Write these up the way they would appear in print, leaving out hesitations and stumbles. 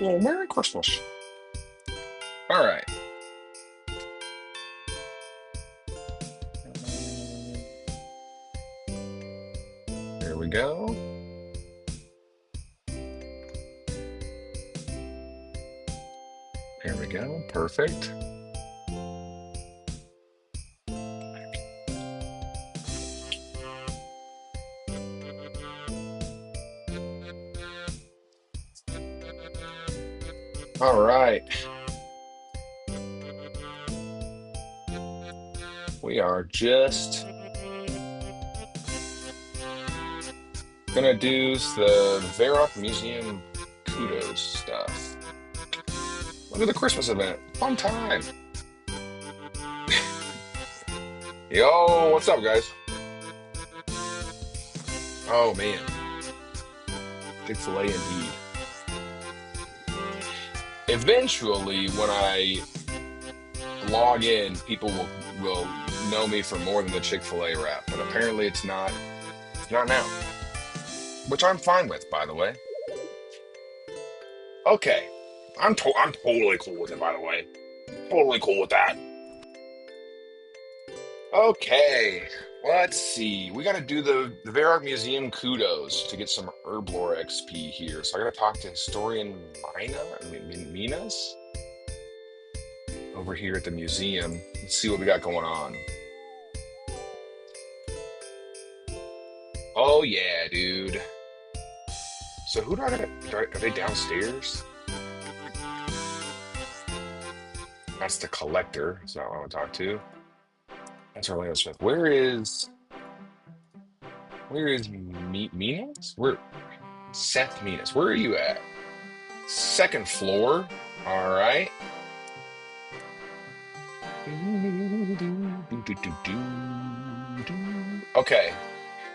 Well, Merry Christmas. All right. There we go. There we go. Perfect. All right. We are just gonna do the Varrock Museum kudos stuff. Look at the Christmas event. Fun time. Yo, what's up, guys? Oh man, Chick-fil-A indeed. Eventually, when I log in, people will know me for more than the Chick-fil-A rap, but apparently it's not now, which I'm fine with, by the way. Okay, I'm totally cool with it, by the way. Totally cool with that. Okay, let's see. We got to do the Varrock Museum kudos to get some herblore XP here. So I got to talk to historian Minas over here at the museum. Let's see what we got going on. Oh yeah, dude. So who do I got? Are they downstairs? That's the collector. That's not what I want to talk to. That's Orlando Smith. Where is Minas? Where Seth Minas? Where are you at? Second floor. All right. Okay.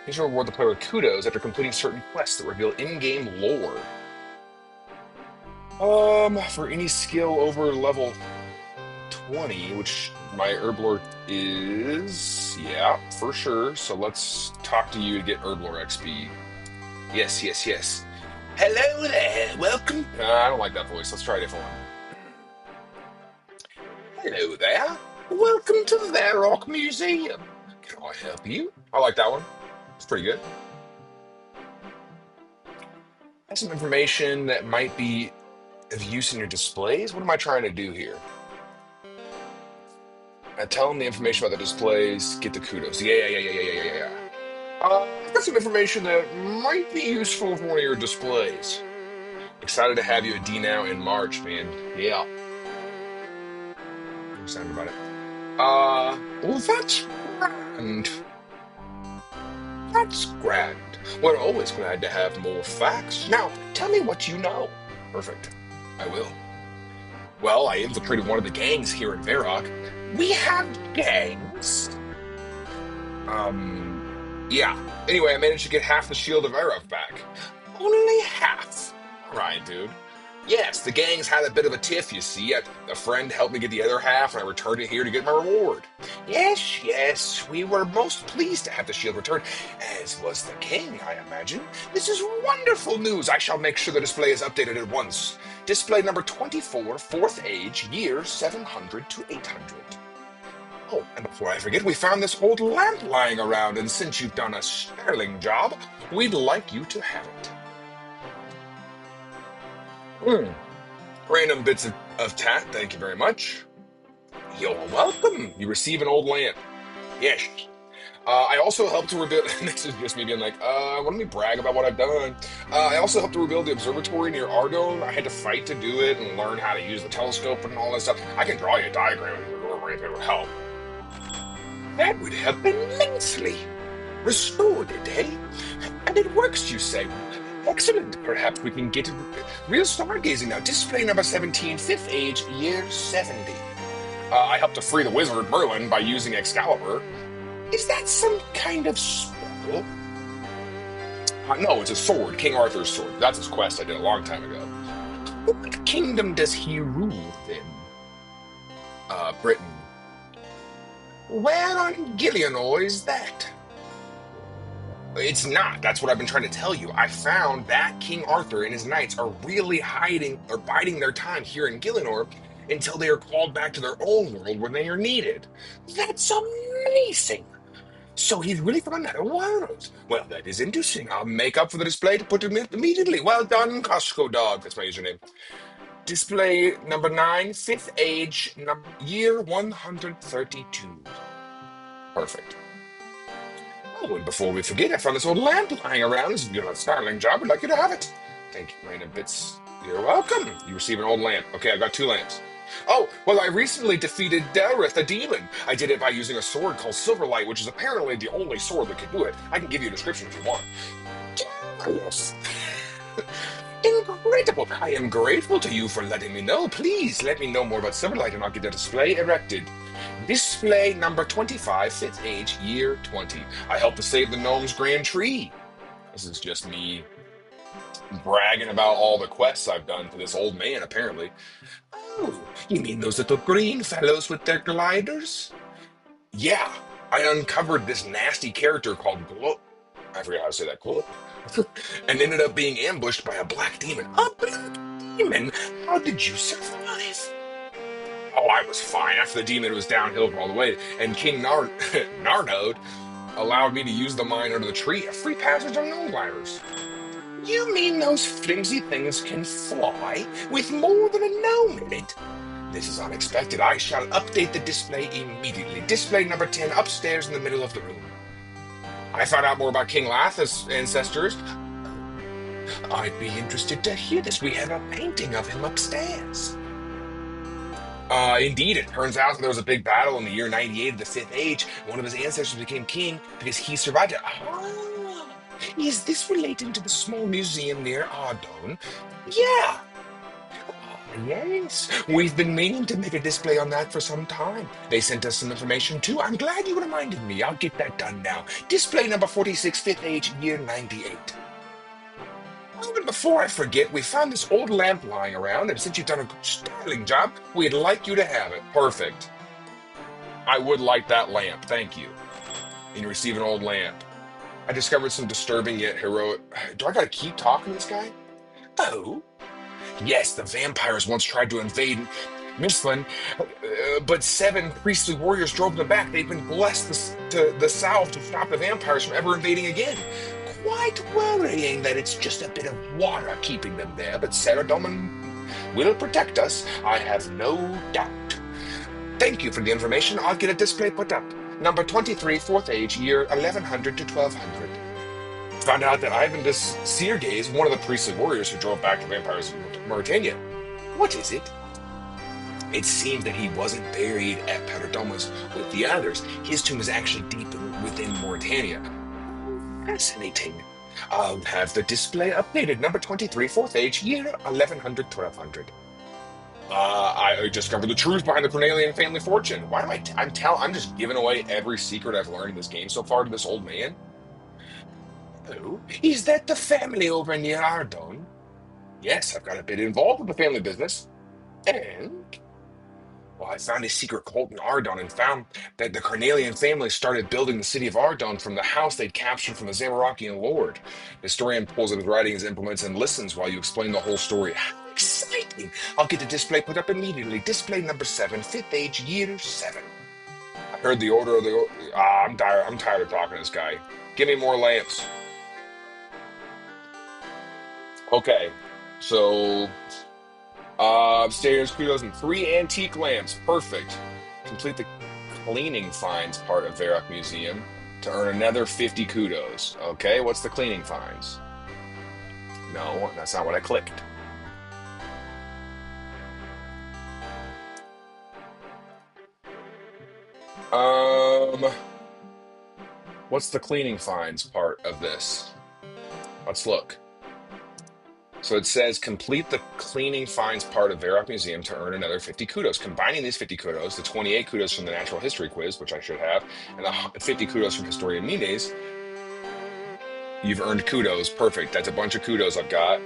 These will reward the player with kudos after completing certain quests that reveal in-game lore. For any skill over level 20, which my herblore is, yeah, for sure. So let's talk to you to get herblore XP. Yes, yes, yes. Hello there, welcome. I don't like that voice. Let's try a different one. Hello there, welcome to the Varrock Museum. Can I help you? I like that one. It's pretty good. Have some information that might be of use in your displays. What am I trying to do here? Tell them the information about the displays. Get the kudos. Yeah, yeah, yeah, yeah, yeah, yeah, yeah, yeah. I've got some information that might be useful for one of your displays. Excited to have you at D now in March, man. Yeah, I'm excited about it. Well, that's grand. That's grand. We're always glad to have more facts. Now, tell me what you know. Perfect. I will. Well, I infiltrated one of the gangs here in Varrock. We have gangs? Yeah. Anyway, I managed to get half the shield of Varrock back. Only half? All right, dude. Yes, the gangs had a bit of a tiff, you see. A friend helped me get the other half, and I returned it here to get my reward. Yes, yes, we were most pleased to have the shield returned, as was the king, I imagine. This is wonderful news. I shall make sure the display is updated at once. Display number 24, fourth age, year 700 to 800. Oh, and before I forget, we found this old lamp lying around, and since you've done a sterling job, we'd like you to have it. Random bits of tat, thank you very much. You're welcome. You receive an old lamp. Yes. I also helped to rebuild. This is just me being like, let me brag about what I've done. I also helped to rebuild the observatory near Argonne. I had to fight to do it and learn how to use the telescope and all that stuff. I can draw you a diagram if it would help. That would help immensely. Restored it, eh? And it works, you say? Excellent. Perhaps we can get real stargazing now. Display number 17, fifth age, year 70. I helped to free the wizard Merlin by using Excalibur. Is that some kind of spell? No, it's a sword. King Arthur's sword. That's his quest I did a long time ago. What kingdom does he rule in? Britain. Where on Gilliano is that? It's not. That's what I've been trying to tell you. I found that King Arthur and his knights are really hiding or biding their time here in Gielinor until they are called back to their own world when they are needed. That's amazing. So he's really from another world. Well, that is interesting. I'll make up for the display to put him in immediately. Well done, Costco Dog. That's my username. Display number 9, fifth age, year 132. Perfect. Oh, and before we forget, I found this old lamp lying around. This is a styling job. I'd like you to have it. Thank you, Random Bits. You're welcome. You receive an old lamp. Okay, I've got 2 lamps. Oh, well, I recently defeated Dareth, a demon. I did it by using a sword called Silverlight, which is apparently the only sword that can do it. I can give you a description if you want. Yes. Incredible. I am grateful to you for letting me know. Please let me know more about Silverlight and I'll get a display erected. Display number 25, fifth age, year 20. I helped to save the gnome's grand tree. This is just me bragging about all the quests I've done for this old man, apparently. Oh, you mean those little green fellows with their gliders? Yeah, I uncovered this nasty character called Glow. I forgot how to say that. Glow. And ended up being ambushed by a black demon. A black demon? How did you survive? Oh, I was fine. After the demon was downhill from all the way, and King Narnode allowed me to use the mine under the tree, a free passage on gnome gliders. You mean those flimsy things can fly with more than a gnome in it? This is unexpected. I shall update the display immediately. Display number 10 upstairs in the middle of the room. I found out more about King Latha's ancestors. I'd be interested to hear this. We have a painting of him upstairs. Indeed, it turns out that there was a big battle in the year 98 of the Fifth Age. One of his ancestors became king because he survived it. Ah, is this relating to the small museum near Ardon? Yeah. Yes, we've been meaning to make a display on that for some time. They sent us some information too. I'm glad you reminded me. I'll get that done now. Display number 46, fifth age, year 98. Oh, and before I forget, we found this old lamp lying around, and since you've done a good styling job, we'd like you to have it. Perfect. I would like that lamp. Thank you. And you receive an old lamp. I discovered some disturbing yet heroic. Do I gotta keep talking to this guy? Oh. Yes, the vampires once tried to invade Michelin, but 7 priestly warriors drove them back. They've been blessed to the south to stop the vampires from ever invading again. Quite worrying that it's just a bit of water keeping them there, but Saradomin will protect us, I have no doubt. Thank you for the information. I'll get a display put up. Number 23, fourth age, year 1100 to 1200. Found out that Ivan the Seergaze is one of the priestly warriors who drove back the vampires in Mauritania. What is it? It seems that he wasn't buried at Paradomus with the others. His tomb is actually deep within Mauritania. Fascinating. I'll have the display updated. Number 23, fourth age, year 1100, 1200. I discovered the truth behind the Cornelian family fortune. Why am I'm just giving away every secret I've learned in this game so far to this old man. Oh, is that the family over near Ardon? Yes, I've got a bit involved with the family business. And, well, I found a secret cult in Ardon and found that the Carnelian family started building the city of Ardon from the house they'd captured from the Zamorakian lord. The historian pulls out his writings, implements, and listens while you explain the whole story. How exciting! I'll get the display put up immediately. Display number 7, fifth age, year 7. I heard the order of the... I'm tired. I'm tired of talking to this guy. Give me more lamps. Okay, so upstairs, kudos and 3 antique lamps. Perfect. Complete the cleaning finds part of Varrock Museum to earn another 50 kudos. Okay, what's the cleaning finds? No, that's not what I clicked. Um, what's the cleaning finds part of this? Let's look. So it says complete the cleaning finds part of Varrock Museum to earn another 50 kudos. Combining these 50 kudos, the 28 kudos from the natural history quiz, which I should have, and the 50 kudos from Historian Mimes, you've earned kudos. Perfect. That's a bunch of kudos I've got.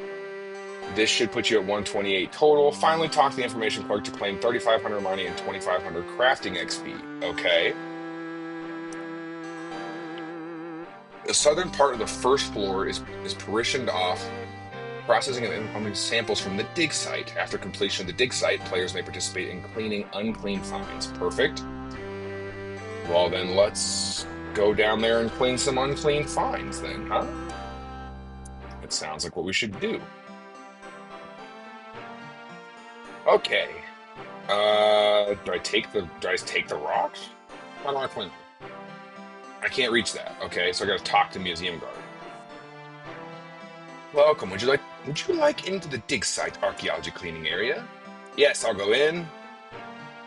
This should put you at 128 total. Finally, talk to the information clerk to claim 3,500 money and 2,500 crafting XP. Okay. The southern part of the first floor is partitioned off, processing and incoming samples from the dig site. After completion of the dig site, players may participate in cleaning unclean finds. Perfect. Well, then let's go down there and clean some unclean finds then, huh? It sounds like what we should do. Okay. Do I take the rocks? How do I clean them? I can't reach that. Okay, so I gotta talk to museum guard. Welcome. Would you like into the dig site archaeology cleaning area? Yes, I'll go in.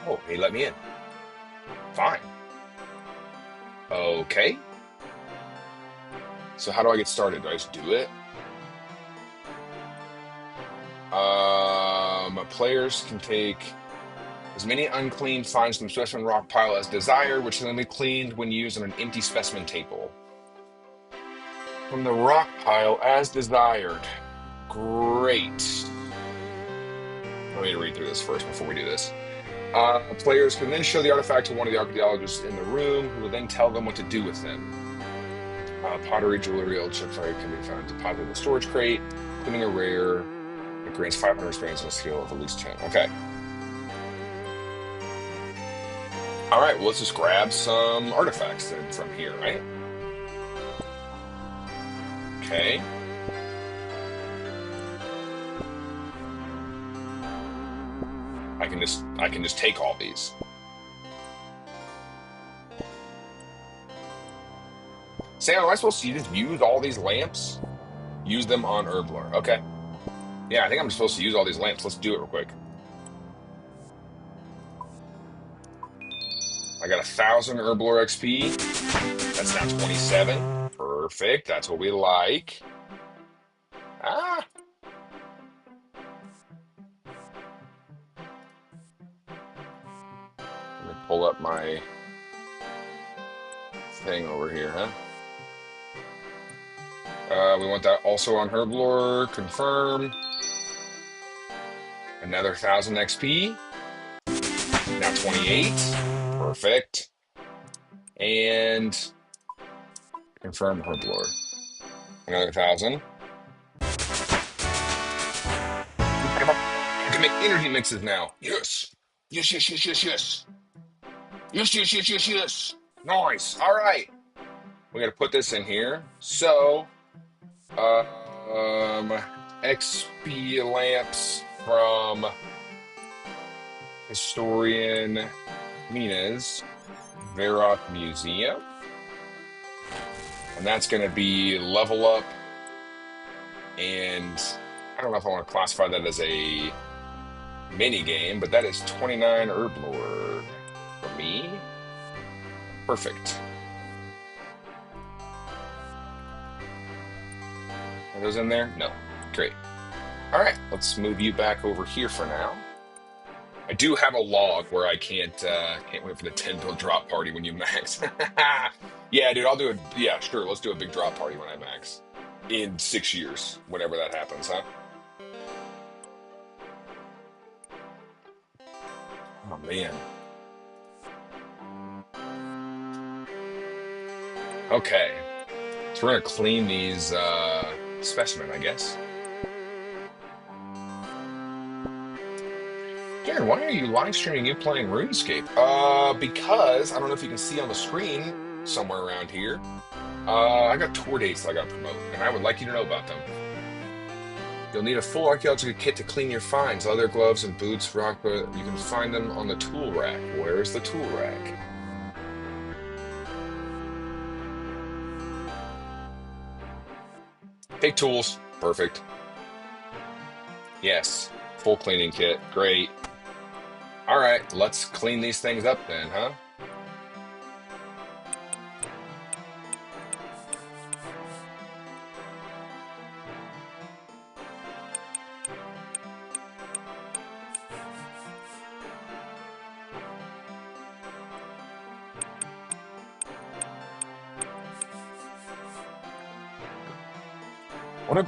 Oh, he let me in. Fine. Okay. So how do I get started? Do I just do it? Players can take as many unclean finds from the specimen rock pile as desired, which can be cleaned when used on an empty specimen table. From the rock pile as desired. Great. Let me read through this first before we do this. Players can then show the artifact to one of the archaeologists in the room, who will then tell them what to do with them. Pottery, jewelry, old chip fire can be found deposited in the storage crate. Cleaning a rare, it grants 500 experience and a skill of at least 10. Okay. All right, well, let's just grab some artifacts then from here, right? Okay. I can just take all these. Sam, am I supposed to just use all these lamps? Use them on Herblore. Okay. Yeah, I think I'm supposed to use all these lamps. Let's do it real quick. I got 1,000 Herblore XP. That's now 27. Perfect. That's what we like. Ah. Let me pull up my thing over here, huh? We want that also on Herblore. Confirm. Another 1,000 XP. Now 28. Perfect. And confirm Herblore. Another 1,000. I can make energy mixes now. Yes. Yes, yes, yes, yes, yes. Yes, yes, yes, yes, yes. Nice. All right. We got to put this in here. So, XP lamps from Historian Mina's Varrock Museum. And that's going to be level up. And I don't know if I want to classify that as a mini game, but that is 29 Herblore for me. Perfect. Are those in there? No. Great. All right, let's move you back over here for now. I do have a log where I can't wait for the 10 bill drop party when you max. Yeah, dude, I'll do it. Yeah, sure. Let's do a big drop party when I max in 6 years, whenever that happens, huh? Oh man. Okay, so we're gonna clean these specimen, I guess. Garen, why are you live streaming you playing RuneScape? Because I don't know if you can see on the screen somewhere around here. I got tour dates I got to promote, and I would like you to know about them. You'll need a full archaeological kit to clean your finds. Leather gloves and boots, rock, but you can find them on the tool rack. Where's the tool rack? Take tools. Perfect. Yes. Full cleaning kit. Great. All right, let's clean these things up then, huh?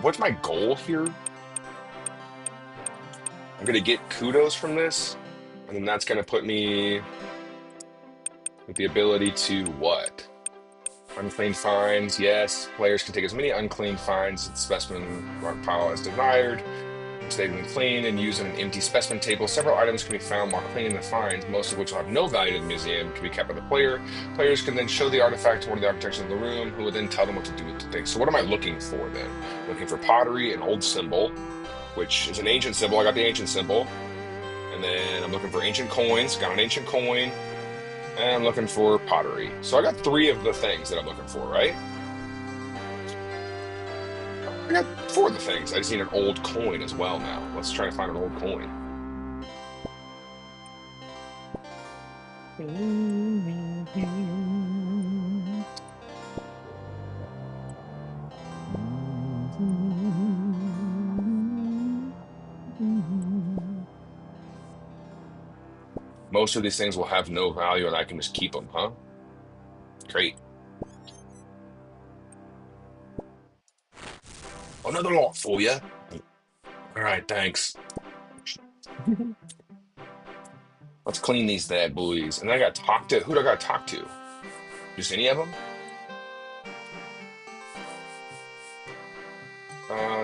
What's my goal here? I'm gonna get kudos from this, and then that's gonna put me with the ability to what? Unclaimed finds, yes. Players can take as many unclaimed finds at the specimen pile as desired, which they've been cleaned and used in an empty specimen table. Several items can be found while cleaning the finds, most of which will have no value to the museum, can be kept by the player. Players can then show the artifact to one of the architects in the room, who will then tell them what to do with the thing. So what am I looking for then? Looking for pottery, an old symbol, which is an ancient symbol. I got the ancient symbol. And then I'm looking for ancient coins. Got an ancient coin. And I'm looking for pottery. So I got 3 of the things that I'm looking for, right? I got 4 of the things. I just need an old coin as well now. Let's try to find an old coin. Most of these things will have no value and I can just keep them, huh? Great. Another lot for you. All right, thanks. Let's clean these bad boys. And then I got to talk to, who do I got to talk to? Just any of them?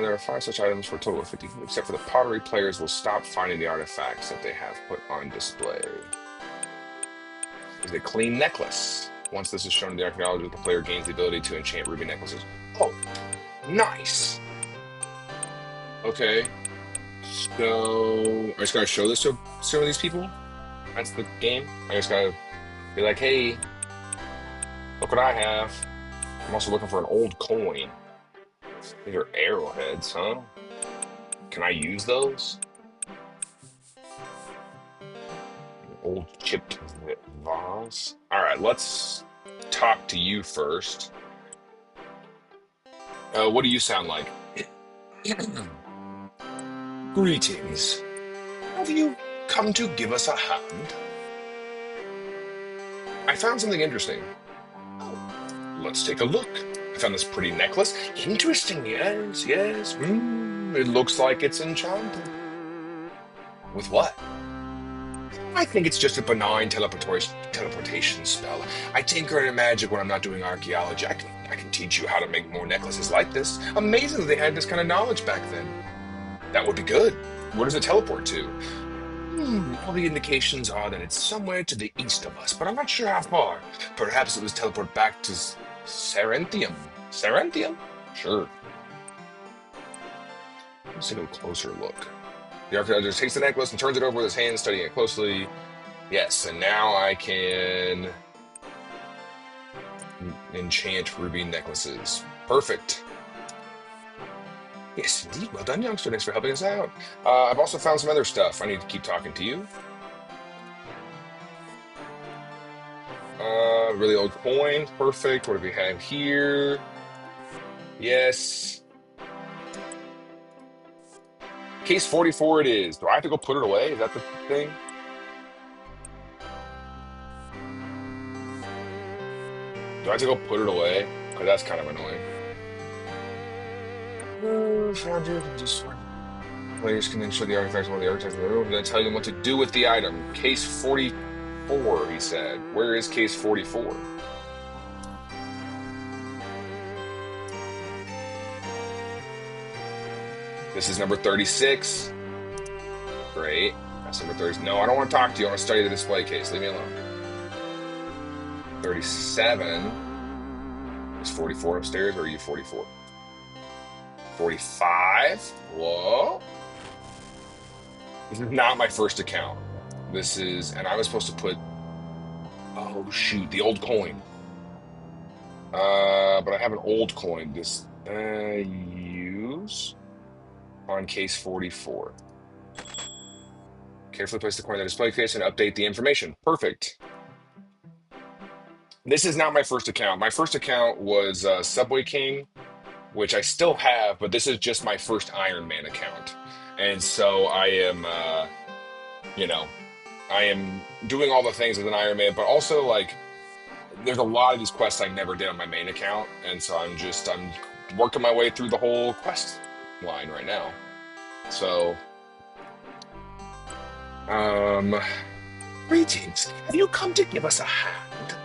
There are 5 such items for a total of 50, except for the pottery. Players will stop finding the artifacts that they have put on display. Is a clean necklace. Once this is shown to the archaeologist, the player gains the ability to enchant ruby necklaces. Oh, nice. Okay. So I just gotta show this to some of these people. That's the game. I just gotta be like, hey, look what I have. I'm also looking for an old coin. These are arrowheads, huh? Can I use those? Old chipped vase. All right, let's talk to you first. What do you sound like? Greetings. Have you come to give us a hand? I found something interesting. Let's take a look. I found this pretty necklace. Interesting, yes, yes. It looks like it's enchanted. With what? I think it's just a benign teleportation spell. I tinker in magic when I'm not doing archaeology. I can teach you how to make more necklaces like this. Amazing that they had this kind of knowledge back then. That would be good. Where does it teleport to? All the indications are that it's somewhere to the east of us, but I'm not sure how far. Perhaps it was teleported back to Serentium. Serentium? Sure. Let's take a closer look. The archaeologist takes the necklace and turns it over with his hand, studying it closely. Yes, and now I can enchant ruby necklaces. Perfect. Yes, indeed. Well done, youngster. Thanks for helping us out. I've also found some other stuff. I need to keep talking to you. Really old coin. Perfect. What do we have here? Yes. Case 44 it is. Do I have to go put it away? Is that the thing? Do I have to go put it away? Because that's kind of annoying. Players can then show the artifacts to one of the architects in the room and then tell them what to do with the item. Case 44, he said. Where is case 44? This is number 36. Great. That's number 30. No, I don't want to talk to you. I want to study the display case. Leave me alone. 37. Is 44 upstairs, or are you 44? 45? Whoa. This is not my first account. This is, and I was supposed to put, oh shoot, the old coin. But I have an old coin. This, use on case 44. Carefully place the coin in the display case and update the information. Perfect. This is not my first account. My first account was Subway King, which I still have, but this is just my first Ironman account. And so I am, I am doing all the things as an Ironman, but also, like, there's a lot of these quests I never did on my main account, and so I'm working my way through the whole quest line right now. So, greetings. Have you come to give us a hand?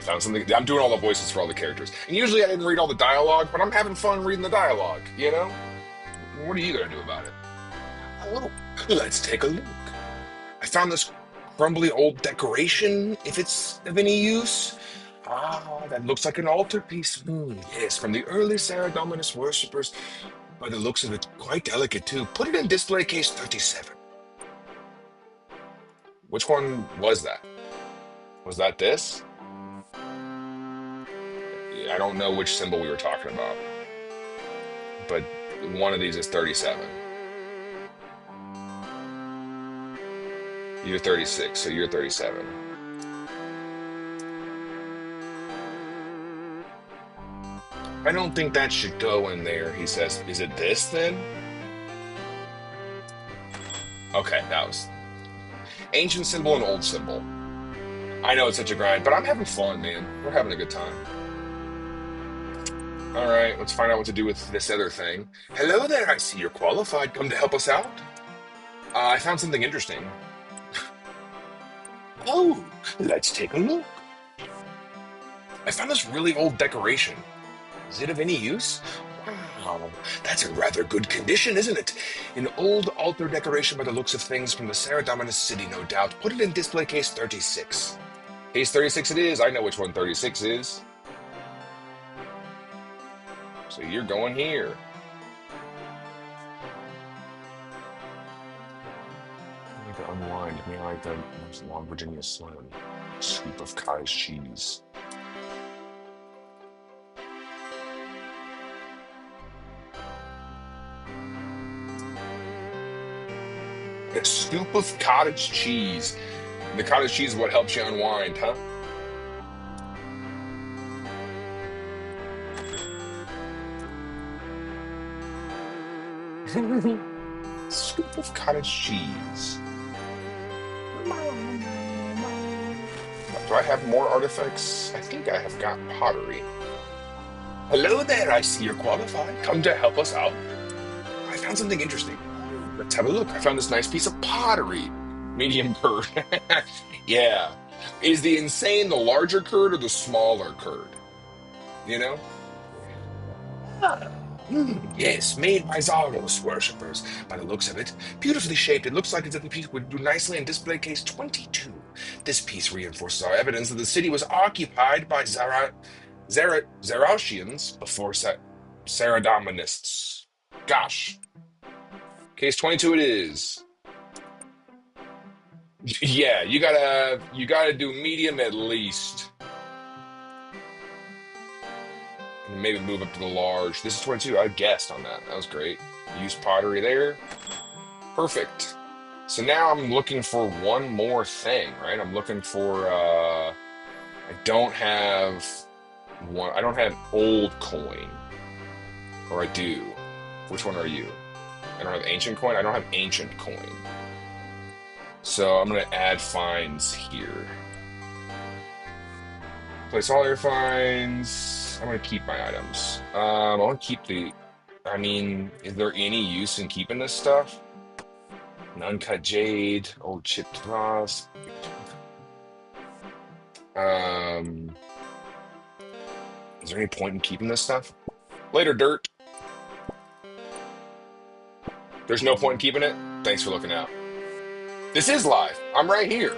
Found something. I'm doing all the voices for all the characters. And usually I didn't read all the dialogue, but I'm having fun reading the dialogue, you know? What are you going to do about it? Oh, let's take a look. I found this crumbly old decoration, if it's of any use. Ah, that looks like an altarpiece. Yes, from the early Sarah Dominus worshippers. By the looks of it, quite delicate too. Put it in display case 37. Which one was that? Was that this? I don't know which symbol we were talking about, but one of these is 37. You're 36, so you're 37. I don't think that should go in there, he says. Is it this then? Okay, that was ancient symbol and old symbol. I know it's such a grind, but I'm having fun, man. We're having a good time. All right, let's find out what to do with this other thing. Hello there, I see you're qualified. Come to help us out? I found something interesting. Oh, let's take a look. I found this really old decoration. Is it of any use? Wow, that's in rather good condition, isn't it? An old altar decoration by the looks of things from the Sarah Dominus city, no doubt. Put it in display case 36. Case 36 it is. I know which one 36 is. So you're going here. I need to unwind. Me like the long Virginia slim. Scoop of cottage cheese. A scoop of cottage cheese. The cottage cheese is what helps you unwind, huh? Scoop of cottage cheese. Do I have more artifacts? I think I have got pottery. Hello there, I see you're qualified. Come to help us out. I found something interesting. Let's have a look. I found this nice piece of pottery. Medium curd. Yeah. Is the insane the larger curd or the smaller curd? You know? Yes, made by Zaros worshippers, by the looks of it. Beautifully shaped. It looks like the piece would do nicely in display case 22. This piece reinforces our evidence that the city was occupied by Zeratians before Saradominists. Gosh. Case 22 it is. Yeah, you gotta do medium at least. And maybe move up to the large. This is 22. I guessed on that. That was great. Use pottery there. Perfect. So now I'm looking for one more thing, right? I'm looking for I don't have one. I don't have old coin. Or I do. Which one are you? I don't have ancient coin. I don't have ancient coin. So I'm going to add finds here. Place all your finds. I'm going to keep my items. I want to keep the... I mean, is there any use in keeping this stuff? An uncut jade, old chipped brass. Is there any point in keeping this stuff? Later, dirt. There's no point in keeping it? Thanks for looking out. This is live. I'm right here.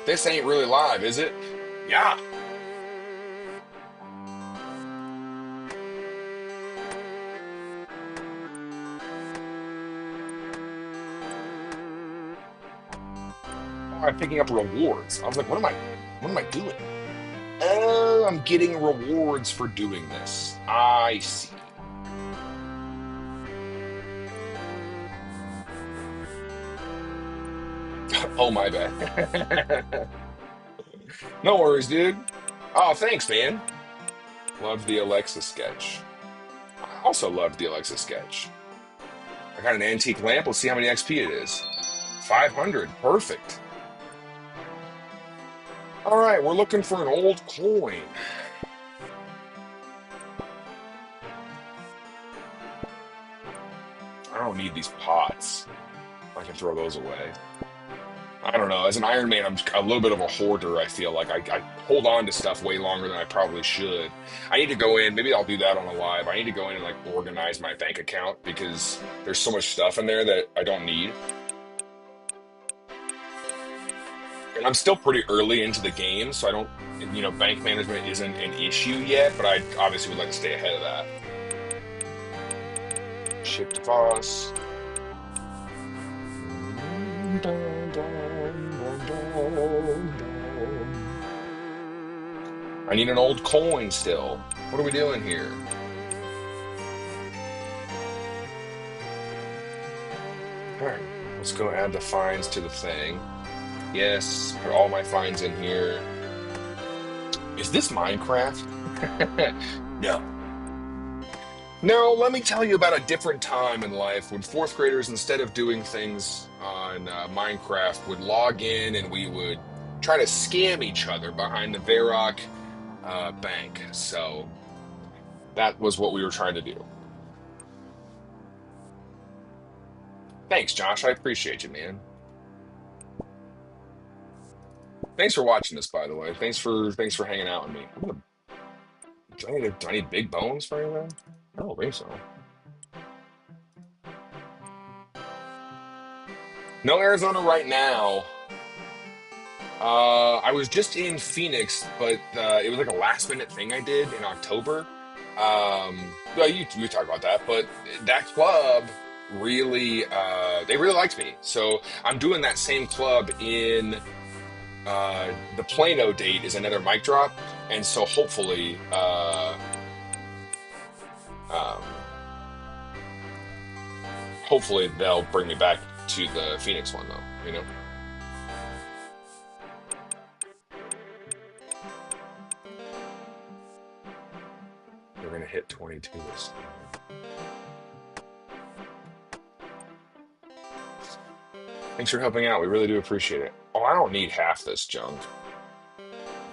This ain't really live, is it? Yeah. Oh, I'm picking up rewards. I was like, what am I doing? Oh, I'm getting rewards for doing this. I see. Oh, my bad. No worries, dude. Oh, thanks, man. Love the Alexa sketch. I also love the Alexa sketch. I got an antique lamp. Let's see how many XP it is. 500. Perfect. All right, we're looking for an old coin. I don't need these pots. I can throw those away. I don't know. As an Iron Man, I'm a little bit of a hoarder. I feel like I hold on to stuff way longer than I probably should. I need to go in. Maybe I'll do that on a live. I need to go in and like organize my bank account because there's so much stuff in there that I don't need. And I'm still pretty early into the game, so I don't, bank management isn't an issue yet, but I obviously would like to stay ahead of that. Ship to Voss. I need an old coin still. What are we doing here? All right, let's go add the fines to the thing. Yes, put all my fines in here. Is this Minecraft? No. No, let me tell you about a different time in life when fourth graders, instead of doing things on Minecraft, would log in and we would try to scam each other behind the Varrock bank. So that was what we were trying to do. Thanks, Josh. I appreciate you, man. Thanks for watching this, by the way. Thanks for hanging out with me. Do I need big bones for anything? I don't think so. No Arizona right now. I was just in Phoenix, but it was like a last minute thing I did in October. Well, you talk about that, but that club really they really liked me, so I'm doing that same club in the Plano date is another mic drop, and so um, hopefully they'll bring me back to the Phoenix one though. We're gonna hit 22 this time. Thanks for helping out. We really do appreciate it. Oh, I don't need half this junk.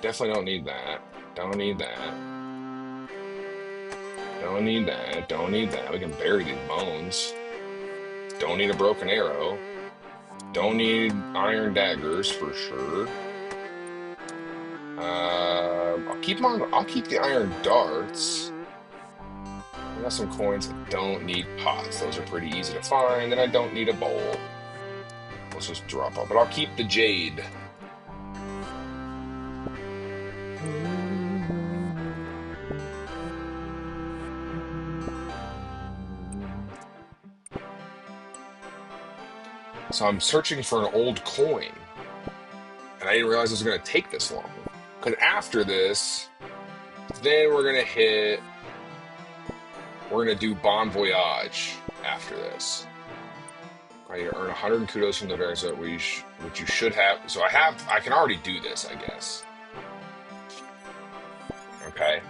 Definitely don't need that. Don't need that. Don't need that. Don't need that. We can bury these bones. Don't need a broken arrow. Don't need iron daggers for sure. I'll keep them on. I'll keep the iron darts. I got some coins that don't need pots. Those are pretty easy to find, and I don't need a bowl. Let's just drop off. But I'll keep the jade. So I'm searching for an old coin, and I didn't realize it was going to take this long. Because after this, then we're going to do Bon Voyage after this. I earn 100 kudos from the variants that which you should have. So I can already do this, I guess. Okay.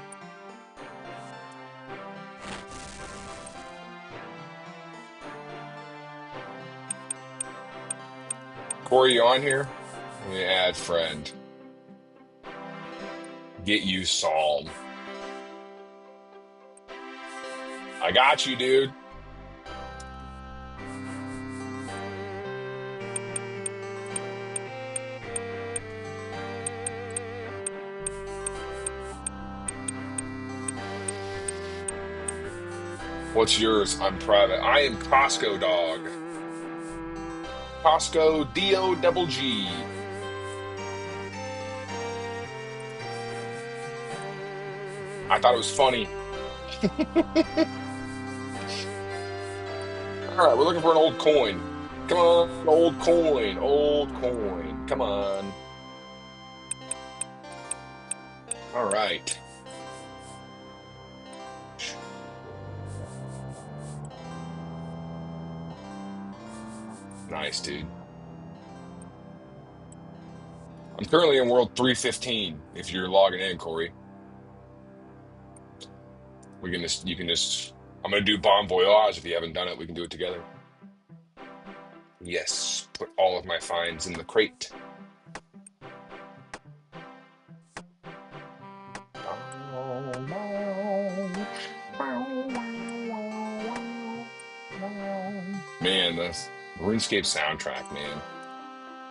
Corey, you on here? Let me add friend. Get you Psalm. I got you, dude. What's yours? I'm private. I am Costco dog. Costco D-O-double-G. I thought it was funny. All right, we're looking for an old coin. Come on, old coin, old coin. Come on. All right. Nice, dude. I'm currently in World 315, if you're logging in, Corey. You can just, I'm gonna do Bon Voyage. If you haven't done it, we can do it together. Yes, put all of my finds in the crate. Man, the RuneScape soundtrack, man.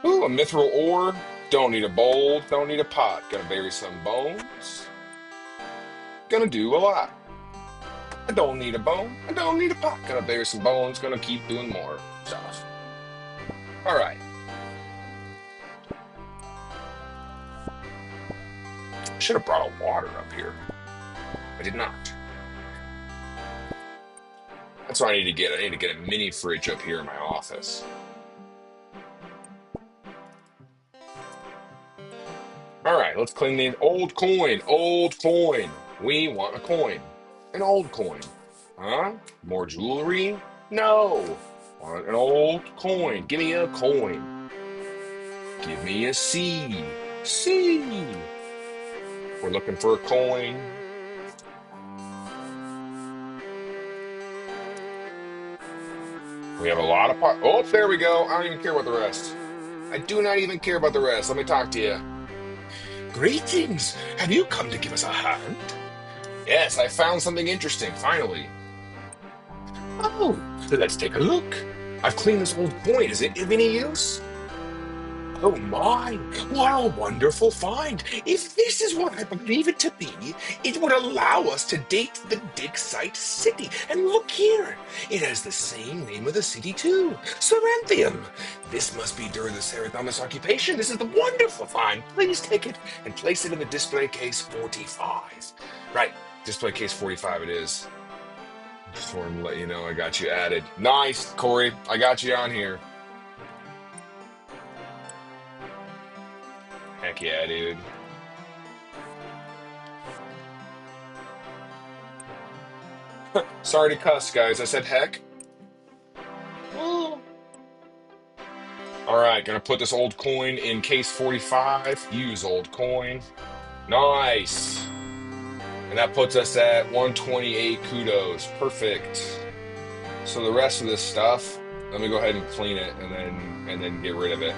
Ooh, a mithril ore. Don't need a bowl, don't need a pot. Gonna bury some bones. Gonna do a lot. I don't need a bone, I don't need a pot. Gonna bury some bones, gonna keep doing more stuff. Alright. Should have brought a water up here. I did not. That's what I need to get. I need to get a mini fridge up here in my office. Alright, let's clean the old coin. Old coin. We want a coin. An old coin. Huh? More jewelry? No. Want an old coin. Give me a coin. Give me a seed. Seed. We're looking for a coin. We have a lot of pot. Oh, there we go. I don't even care about the rest. I do not even care about the rest. Let me talk to you. Greetings. Have you come to give us a hand? Yes, I found something interesting, finally. Oh, let's take a look. I've cleaned this old coin. Is it of any use? Oh my, what a wonderful find. If this is what I believe it to be, it would allow us to date the Dixite city. And look here, it has the same name of the city too, Ceranthium. This must be during the Cerathomus occupation. This is the wonderful find. Please take it and place it in the display case 45. Right, display case 45 it is. Just wanted to let you know I got you added. Nice, Corey, I got you on here. Heck yeah, dude. Sorry to cuss, guys. I said heck. Oh. All right, gonna put this old coin in case 45. Use old coin. Nice. And that puts us at 128 kudos. Perfect. So the rest of this stuff, let me go ahead and clean it and then get rid of it.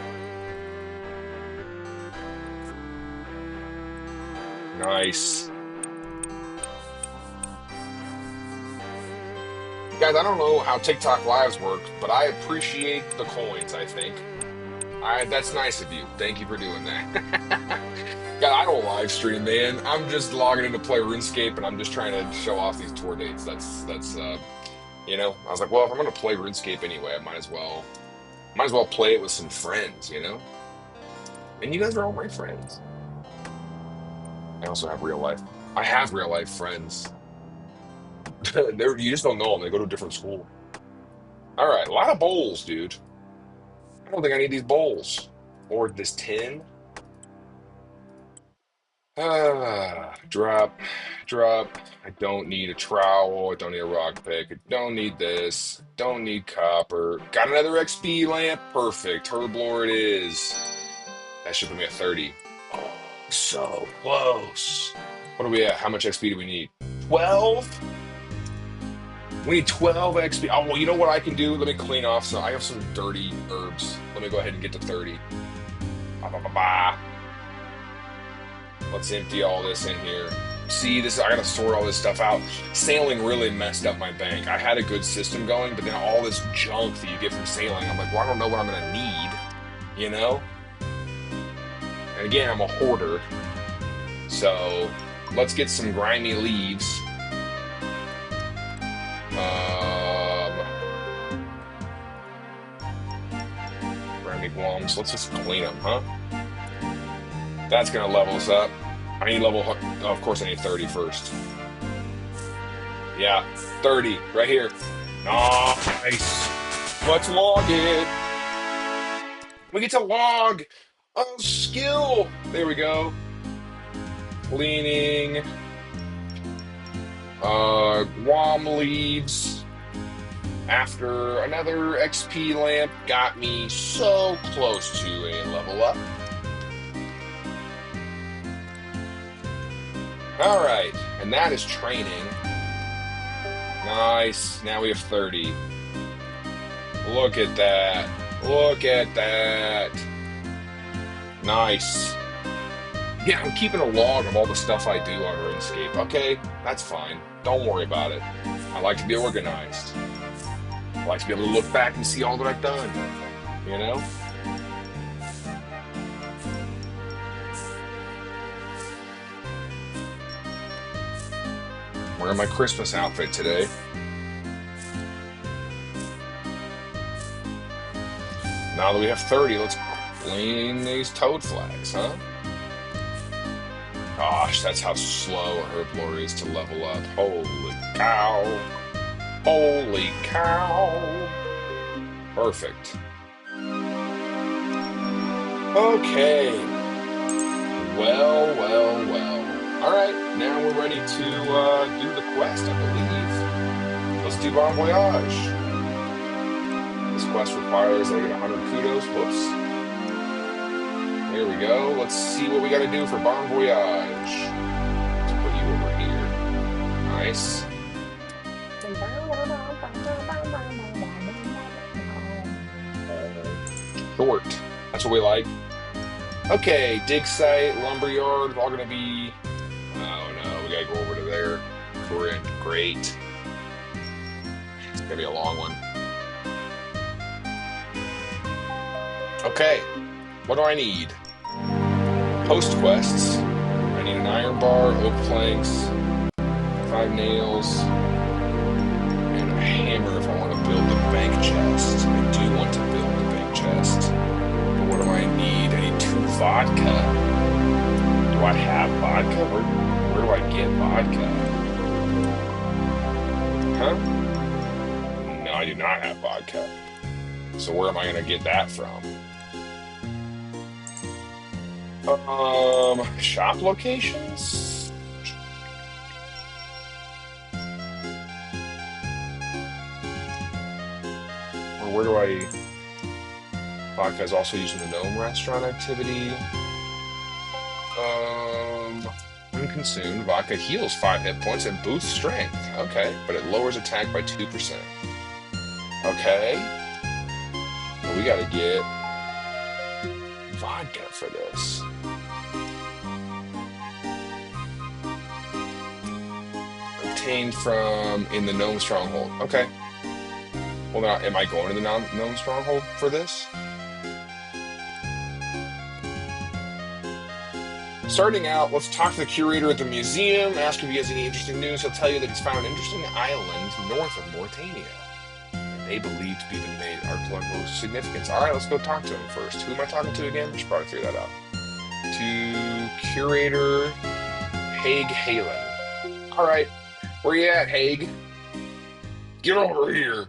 Nice. Guys, I don't know how TikTok lives work, but I appreciate the coins, I think. That's nice of you. Thank you for doing that. God, I don't live stream, man. I'm just logging in to play RuneScape, and I'm just trying to show off these tour dates. You know, I was like, well, if I'm gonna play RuneScape anyway, I might as well play it with some friends, you know. And you guys are all my friends. I also have real life. I have real life friends. You just don't know them. They go to a different school. All right, a lot of bowls, dude. I don't think I need these bowls or this tin. Drop, drop. I don't need a trowel. I don't need a rock pick. I don't need this. Don't need copper. Got another XP lamp. Perfect. Herblore it is. That should put me at 30. Oh, so close. What are we at? How much XP do we need? 12? We need 12 XP. Oh, well, you know what I can do? Let me clean off. So I have some dirty herbs. Let me go ahead and get to 30. Ba, ba, ba, ba. Let's empty all this in here. See, I gotta sort all this stuff out. Sailing really messed up my bank. I had a good system going, but then all this junk that you get from sailing, I'm like, well, I don't know what I'm gonna need, you know? And again, I'm a hoarder. So let's get some grimy leaves. Grimy worms. Let's just clean them, huh? That's gonna level us up. I need level, oh, of course I need 30 first. Yeah, 30, right here. Nice. Let's log it. We get to log a skill. There we go. Cleaning. Guam leaves. After another XP lamp got me so close to a level up. All right, and that is training. Nice. Now we have 30. Look at that. Look at that. Nice. Yeah, I'm keeping a log of all the stuff I do on RuneScape. Okay, that's fine. Don't worry about it. I like to be organized. I like to be able to look back and see all that I've done. You know? Wearing my Christmas outfit today. Now that we have 30, let's clean these toad flags, huh? Gosh, that's how slow a herblore is to level up. Holy cow. Holy cow. Perfect. Okay. Well, well, well. All right, now we're ready to do the quest, I believe. Let's do Bon Voyage. This quest requires I get 100 kudos. Whoops. Here we go. Let's see what we got to do for Bon Voyage. Let's put you over here. Nice. Short. That's what we like. Okay, dig site, lumberyard, all gonna be. Oh no, we gotta go over to there. Great. It's gonna be a long one. Okay, what do I need? Post quests. I need an iron bar, oak planks, 5 nails, and a hammer if I want to build the bank chest. I do want to build the bank chest. But what do I need? I need 2 vodka. Do I have vodka? Where do I get vodka? Huh? No, I do not have vodka. So where am I gonna get that from? Shop locations? Or where do I... Vodka is also used in the gnome restaurant activity. When consumed, vodka heals 5 hit points and boosts strength. Okay, but it lowers attack by 2%. Okay. Well, we gotta get vodka for this. Obtained from in the gnome stronghold. Okay. Well, now, am I going to the gnome stronghold for this? Starting out, let's talk to the curator at the museum, ask if he has any interesting news. He'll tell you that he's found an interesting island north of Mauritania. They believe to be the main archaeological significance. All right, let's go talk to him first. Who am I talking to again? I should probably figure that out. To curator Haig Halen. All right, where you at, Haig? Get over here.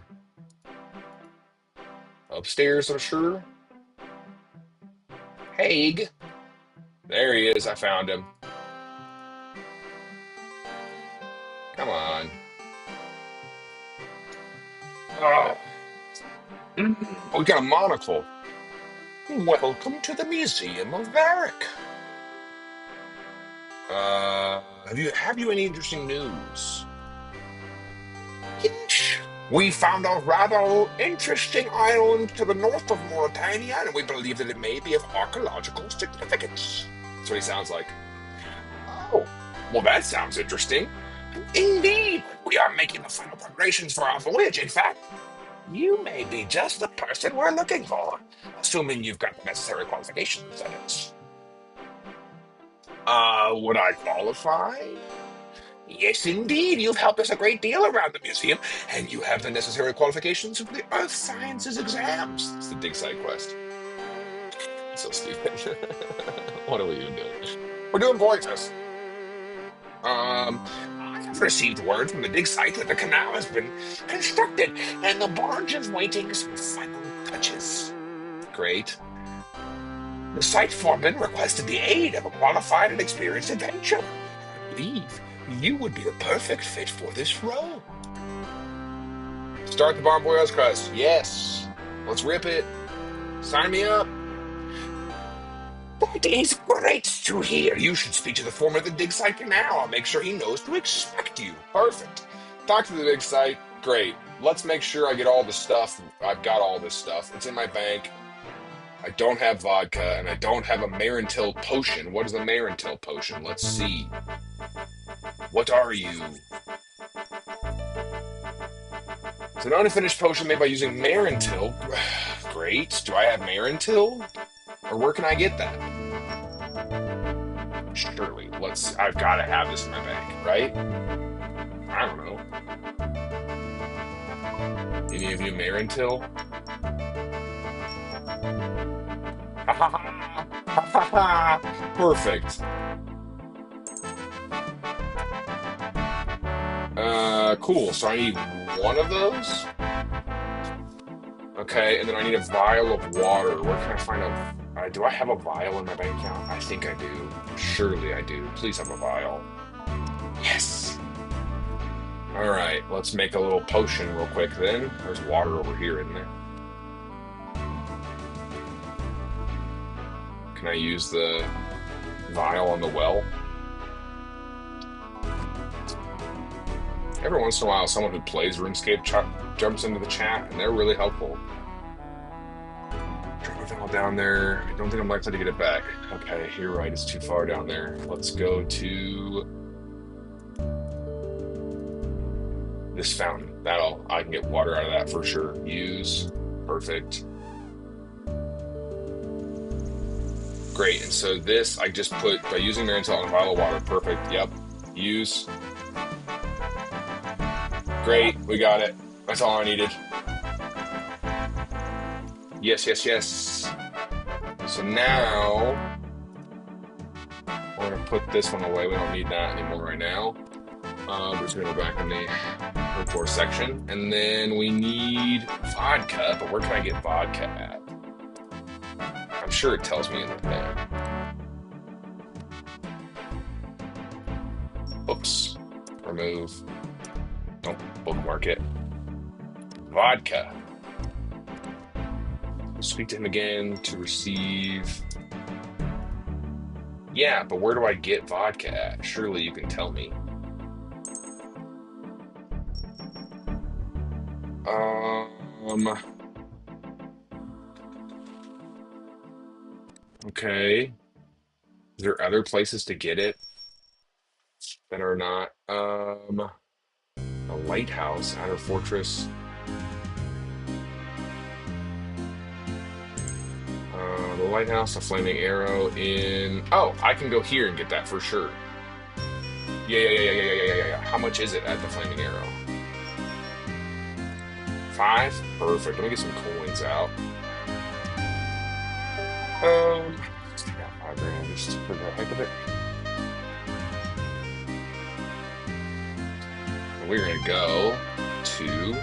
Upstairs, I'm sure. Haig. There he is. I found him. Come on. Oh, we got a monocle. Welcome to the Museum of Varric. Have you any interesting news? Yes. We found a rather interesting island to the north of Mauritania, and we believe that it may be of archaeological significance. That's what he sounds like. Oh, well, that sounds interesting. Indeed, we are making the final preparations for our voyage. In fact, you may be just the person we're looking for, assuming you've got the necessary qualifications, that is. Would I qualify? Yes, indeed. You've helped us a great deal around the museum, and you have the necessary qualifications for the Earth Sciences exams. It's the dig site quest. So stupid. What are we even doing? We're doing voyages. I have received word from the dig site that the canal has been constructed, and the barge is waiting some final touches. Great. The site foreman requested the aid of a qualified and experienced adventurer. I believe you would be the perfect fit for this role. Start the Bon Voyage quest. Yes. Let's rip it. Sign me up. That is great to hear. You should speak to the foreman of the dig site canal. I'll make sure he knows to expect you. Perfect. Talk to the dig site. Great. Let's make sure I get all the stuff. I've got all this stuff. It's in my bank. I don't have vodka, and I don't have a Marintil potion. What is a Marintil potion? Let's see. What are you? It's an unfinished potion made by using Marintil. Great. Do I have Marintil? Or where can I get that? Surely. I've got to have this in my bank, right? I don't know. Any of you Marintil? Ha ha ha! Ha ha ha! Perfect. Cool. So I need one of those. Okay, and then I need a vial of water. Where can I find a... do I have a vial in my bank account? I think I do. Surely I do. Please have a vial. Yes! All right, let's make a little potion real quick then. There's water over here, isn't there? Can I use the vial on the well? Every once in a while, someone who plays RuneScape jumps into the chat, and they're really helpful. Drop my vial down there. I don't think I'm likely to get it back. Okay, you're right. It's too far down there. Let's go to this fountain. I can get water out of that for sure. Use. Perfect. Great. And so this, I just put, by using Marintel on a vial of water. Perfect. Yep. Use. Great. We got it. That's all I needed. Yes, yes, yes. So now we're going to put this one away. We don't need that anymore right now. We're just going to go back in the report section. And then we need vodka. But where can I get vodka at? I'm sure it tells me in the thing. Oops. Remove. Don't bookmark it. Vodka. Speak to him again to receive. Yeah, but where do I get vodka at? Surely you can tell me. Okay. Is there other places to get it that are not a lighthouse, outer fortress? The lighthouse, a flaming arrow in... Oh, I can go here and get that for sure. Yeah. How much is it at the flaming arrow? 5? Perfect. Let me get some coins out. Let's take out 5 grand just for the heck of it. And we're gonna go to...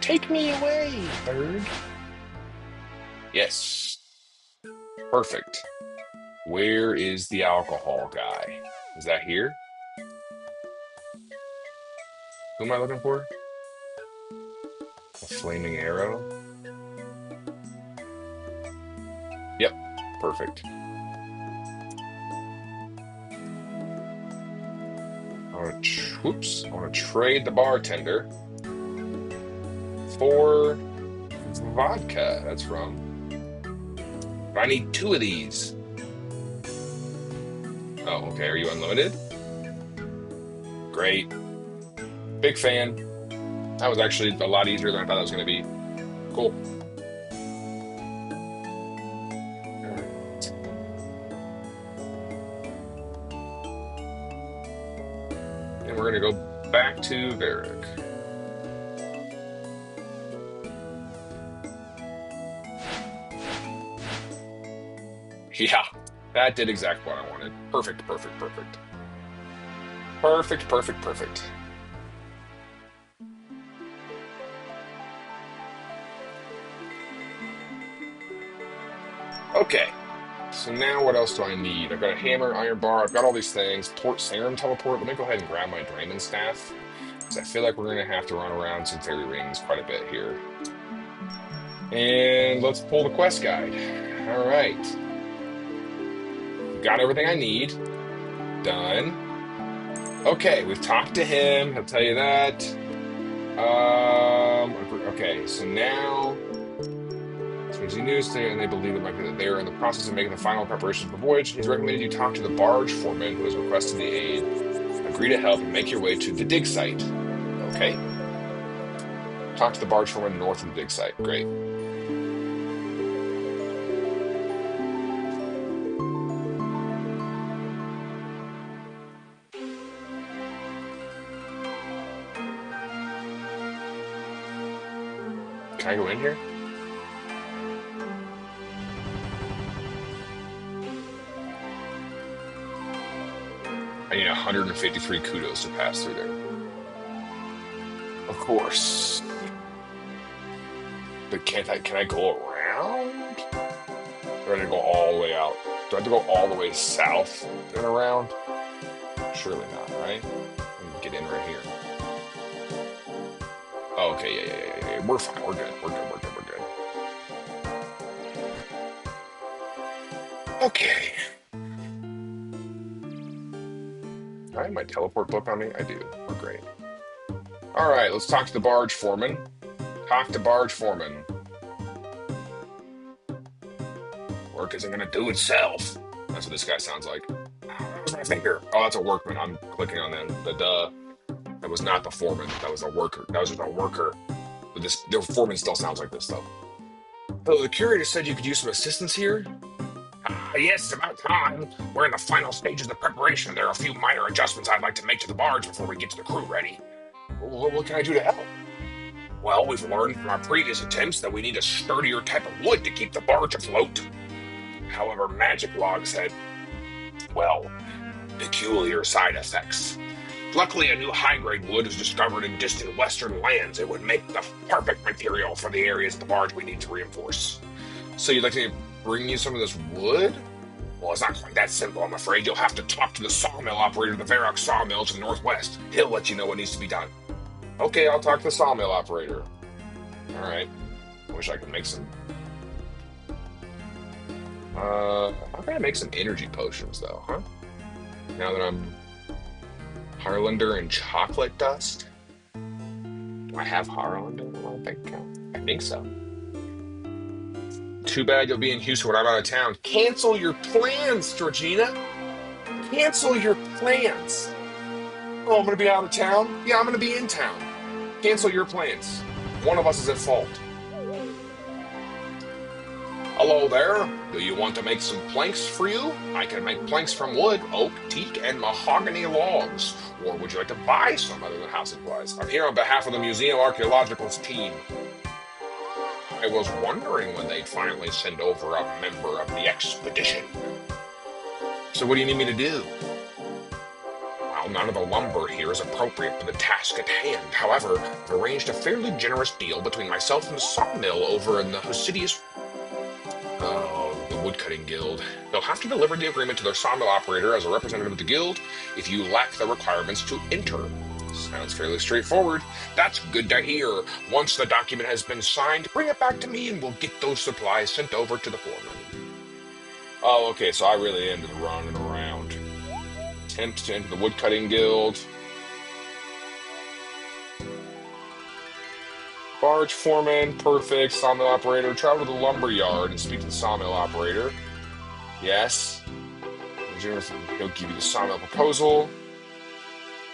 Take me away, bird. Yes. Perfect. Where is the alcohol guy? Is that here? Who am I looking for? A flaming arrow? Yep. Perfect. I want to trade the bartender for vodka. That's wrong. I need 2 of these. Oh, okay. Are you unlimited? Great. Big fan. That was actually a lot easier than I thought it was going to be. Cool. And we're going to go back to Varric. Yeah, that did exactly what I wanted. Perfect. Perfect. Okay, so now what else do I need? I've got a hammer, iron bar, I've got all these things. Port serum teleport. Let me go ahead and grab my Draymond staff, because I feel like we're going to have to run around some fairy rings quite a bit here. And let's pull the quest guide. All right. Got everything I need. Done. Okay, we've talked to him. He'll tell you that. Okay, so now... He news there, and they believe that they are in the process of making the final preparations for the voyage. He's recommended you talk to the barge foreman who has requested the aid. Agree to help and make your way to the dig site. Okay. Talk to the barge foreman north of the dig site. Great. Can I go in here? I need 153 kudos to pass through there. Of course. But can I go around? Or do I go all the way out? Do I have to go all the way south and around? Surely not, right? Let me get in right here. Oh, okay, yeah. We're fine. We're good. We're good. Okay. I have my teleport book on me. I do. We're great. All right, let's talk to the barge foreman. Talk to barge foreman. Work isn't gonna do itself. That's what this guy sounds like. Oh, that was my finger. Oh, that's a workman. I'm clicking on them. That was not the foreman. That was a worker. That was just a worker. But the foreman still sounds like this though. So the curator said you could use some assistance here. Yes, it's about time. We're in the final stages of preparation. There are a few minor adjustments I'd like to make to the barge before we get to the crew ready. What can I do to help? Well, we've learned from our previous attempts that we need a sturdier type of wood to keep the barge afloat. However, magic logs had, well, peculiar side effects. Luckily, a new high-grade wood was discovered in distant western lands. It would make the perfect material for the areas of the barge we need to reinforce. So you'd like to bring you some of this wood? Well, it's not quite that simple, I'm afraid. You'll have to talk to the sawmill operator of the Varrock sawmill to the northwest. He'll let you know what needs to be done. Okay, I'll talk to the sawmill operator. All right. I wish I could make some... how can I make some energy potions, though, huh? Now that I'm Harlander and chocolate dust? Do I have Harlander in my bank account? I think so. Too bad you'll be in Houston when I'm out of town. Cancel your plans, Georgina. Cancel your plans. Oh, I'm going to be out of town? Yeah, I'm going to be in town. Cancel your plans. One of us is at fault. Hello there. Do you want to make some planks for you? I can make planks from wood, oak, teak, and mahogany logs. Or would you like to buy some other than house supplies? I'm here on behalf of the Museum Archaeological's team. I was wondering when they'd finally send over a member of the expedition. So what do you need me to do? Well, none of the lumber here is appropriate for the task at hand. However, I've arranged a fairly generous deal between myself and the sawmill over in the Hosidius... the Woodcutting Guild. They'll have to deliver the agreement to their sawmill operator as a representative of the guild if you lack the requirements to enter. Sounds fairly straightforward. That's good to hear. Once the document has been signed, bring it back to me and we'll get those supplies sent over to the foreman. Oh, okay, so I really ended running around. Attempt to enter the Woodcutting Guild. Barge foreman, perfect. Sawmill operator, travel to the lumber yard and speak to the sawmill operator. Yes. He'll give you the sawmill proposal.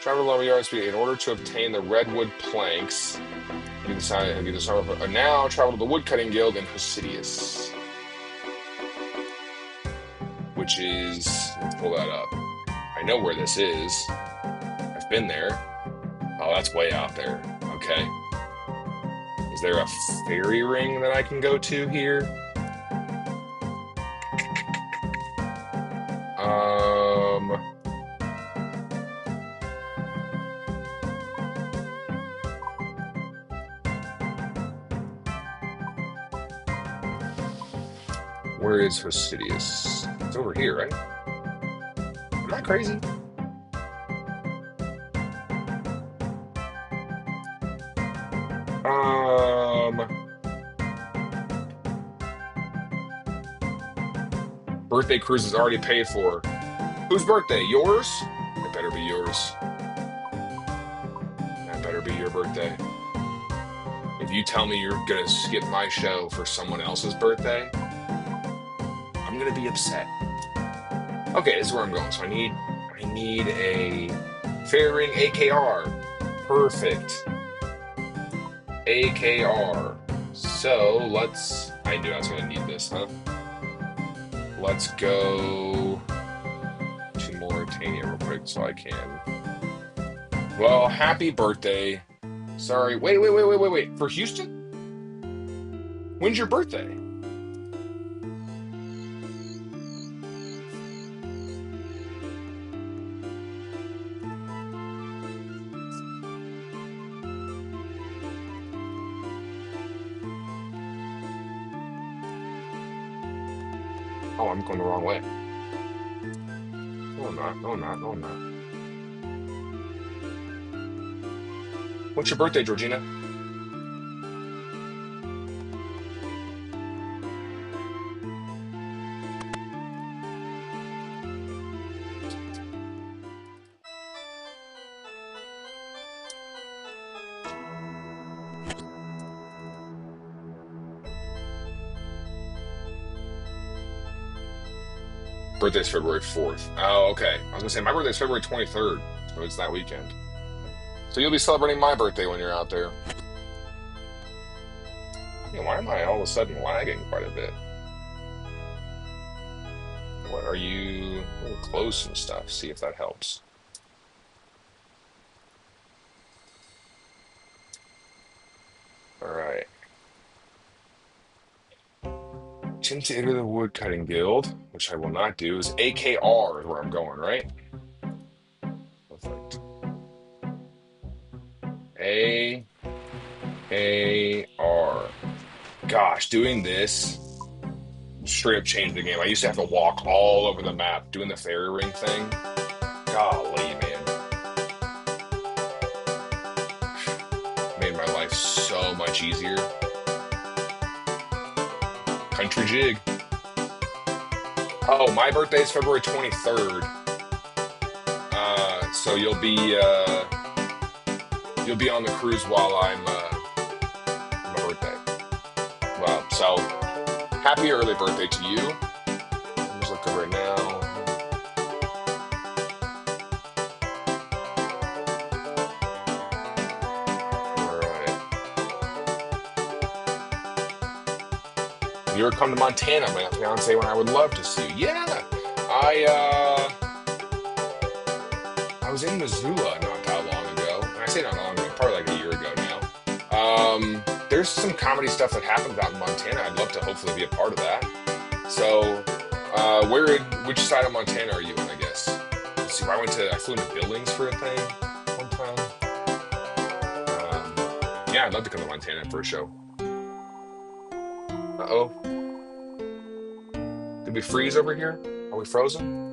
Travel to the lumber yard and speak in order to obtain the redwood planks. Now travel to the Woodcutting Guild in Hosidius. Which is, let's pull that up. I know where this is. I've been there. Oh, that's way out there. Okay. Is there a fairy ring that I can go to here? Where is Hosidius? It's over here, right? Am I crazy? Birthday cruise is already paid for. Whose birthday? Yours? It better be yours. That better be your birthday. If you tell me you're gonna skip my show for someone else's birthday, I'm gonna be upset. Okay, this is where I'm going. So I need a fairy ring AKR. Perfect. AKR. So I knew I was gonna need this, huh? Let's go to Mauritania real quick so I can. Well, happy birthday. Sorry. Wait. For Houston? When's your birthday? Oh, I'm going the wrong way. No, I'm not. No, I'm not. No, I'm not. What's your birthday, Georgina? Birthday's February 4th. Oh, okay. I was gonna say my birthday's February 23rd, so it's that weekend. So you'll be celebrating my birthday when you're out there. Yeah, why am I all of a sudden lagging quite a bit? What are you? A little close and stuff. See if that helps. All right. Attempt to enter the woodcutting guild, which I will not do. Is AKR is where I'm going, right? Perfect. AKR. Gosh, doing this straight up changed the game. I used to have to walk all over the map doing the fairy ring thing. Golly, man. Made my life so much easier. Country jig. Oh, my birthday is February 23rd. So you'll be on the cruise while I'm my birthday. Well, so happy early birthday to you. I'm just looking right now. All right. You ever come to Montana, my fiance, when I would love to see you? Yeah. I was in Missoula not that long ago. And I say not long ago, probably like a year ago now. There's some comedy stuff that happens out in Montana. I'd love to hopefully be a part of that. So, which side of Montana are you in, I guess? Let's see, I flew into Billings for a thing one time. Yeah, I'd love to come to Montana for a show. Uh-oh. Did we freeze over here? Are we frozen?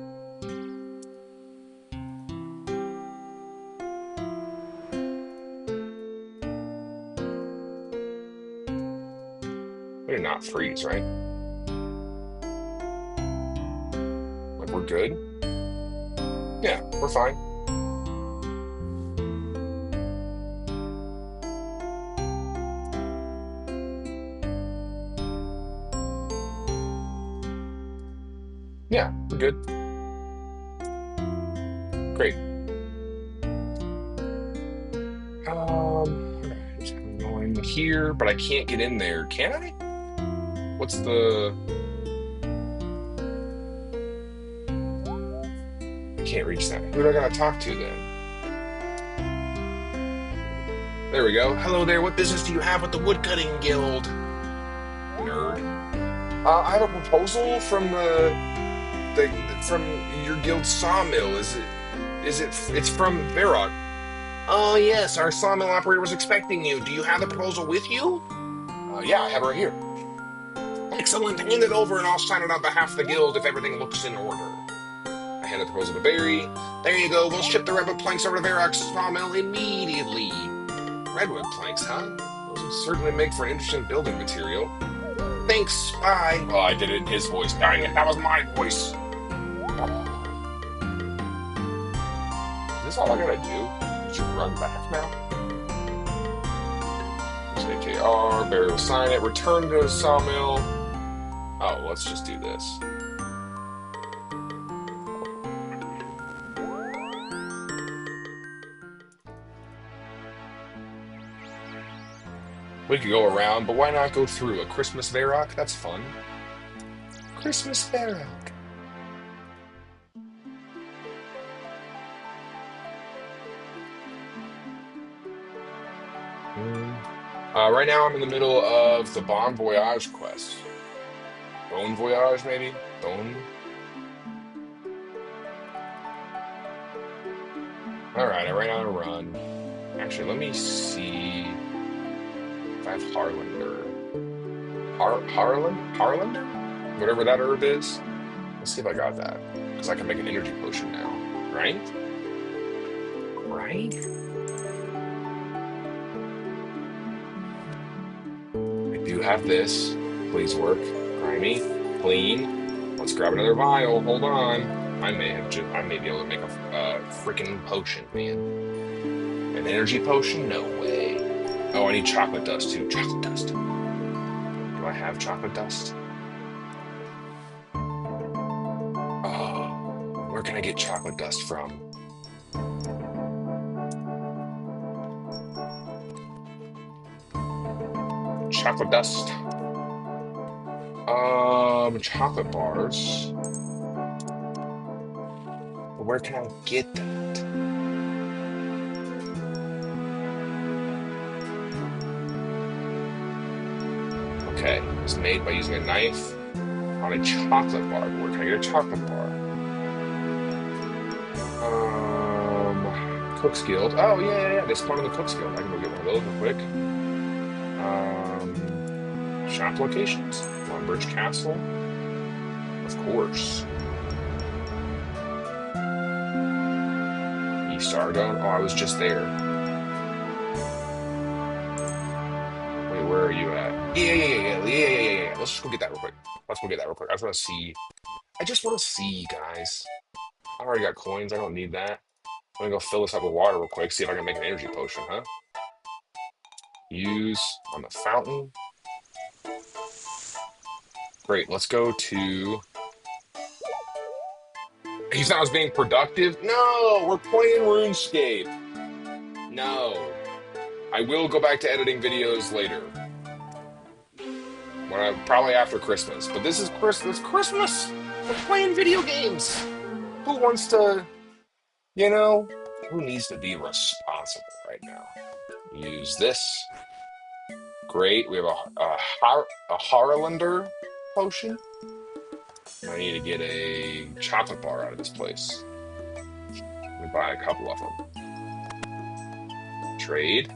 We did not freeze, right? Like we're good? Yeah, we're fine. Yeah, we're good. Great. Alright, I'm going here, but I can't get in there. Can I? What's the? I can't reach that. Who do I gotta talk to then? There we go. Hello there. What business do you have with the Woodcutting Guild? Nerd. I have a proposal from the from your guild sawmill. It's from Varrock. Oh yes, our sawmill operator was expecting you. Do you have the proposal with you? Yeah, I have it right here. Excellent. Hand it over and I'll sign it on behalf of the guild if everything looks in order. I hand the proposal to Barry. There you go. We'll ship the redwood planks over to Varrock's sawmill immediately. Redwood planks, huh? Those would certainly make for interesting building material. Thanks. Bye. Oh, I did it in his voice. Dang it, that was my voice. Is this all I gotta do? Did you run back now? JKR, Barry will sign it. Return to the sawmill. Oh, let's just do this. We could go around, but why not go through a Christmas Varrock? That's fun. Christmas Varrock. Right now I'm in the middle of the Bon Voyage quest. Bon Voyage, maybe? Bon? All right, I ran on a run. Actually, let me see if I have Harlander. Harlander? Whatever that herb is. Let's see if I got that. Because I can make an energy potion now. Right? Right? I do have this. Please work. Grimy. Clean. Let's grab another vial. Hold on. I may be able to make a freaking potion, man. An energy potion? No way. Oh, I need chocolate dust too. Chocolate dust. Do I have chocolate dust? Oh, where can I get chocolate dust from? Chocolate dust. Chocolate bars. But where can I get that? Okay, it's made by using a knife on a chocolate bar. But where can I get a chocolate bar? Cook's Guild. Oh yeah. They spawn in the Cook's Guild. I can go get one of those real quick. Shop locations. Longbridge Castle. Of course. East Argon. Oh, I was just there. Wait, where are you at? Yeah. Let's just go get that real quick. Let's go get that real quick. I just want to see. I just want to see, guys. I already got coins. I don't need that. I'm gonna go fill this up with water real quick. See if I can make an energy potion, huh? Use on the fountain. Great. Let's go to. He thought I was being productive. No, we're playing RuneScape. No. I will go back to editing videos later. Probably after Christmas. But this is Christmas. Christmas. We're playing video games. Who wants to, you know, who needs to be responsible right now? Use this. Great. We have a Harlander potion. I need to get a chocolate bar out of this place. We buy a couple of them. Trade.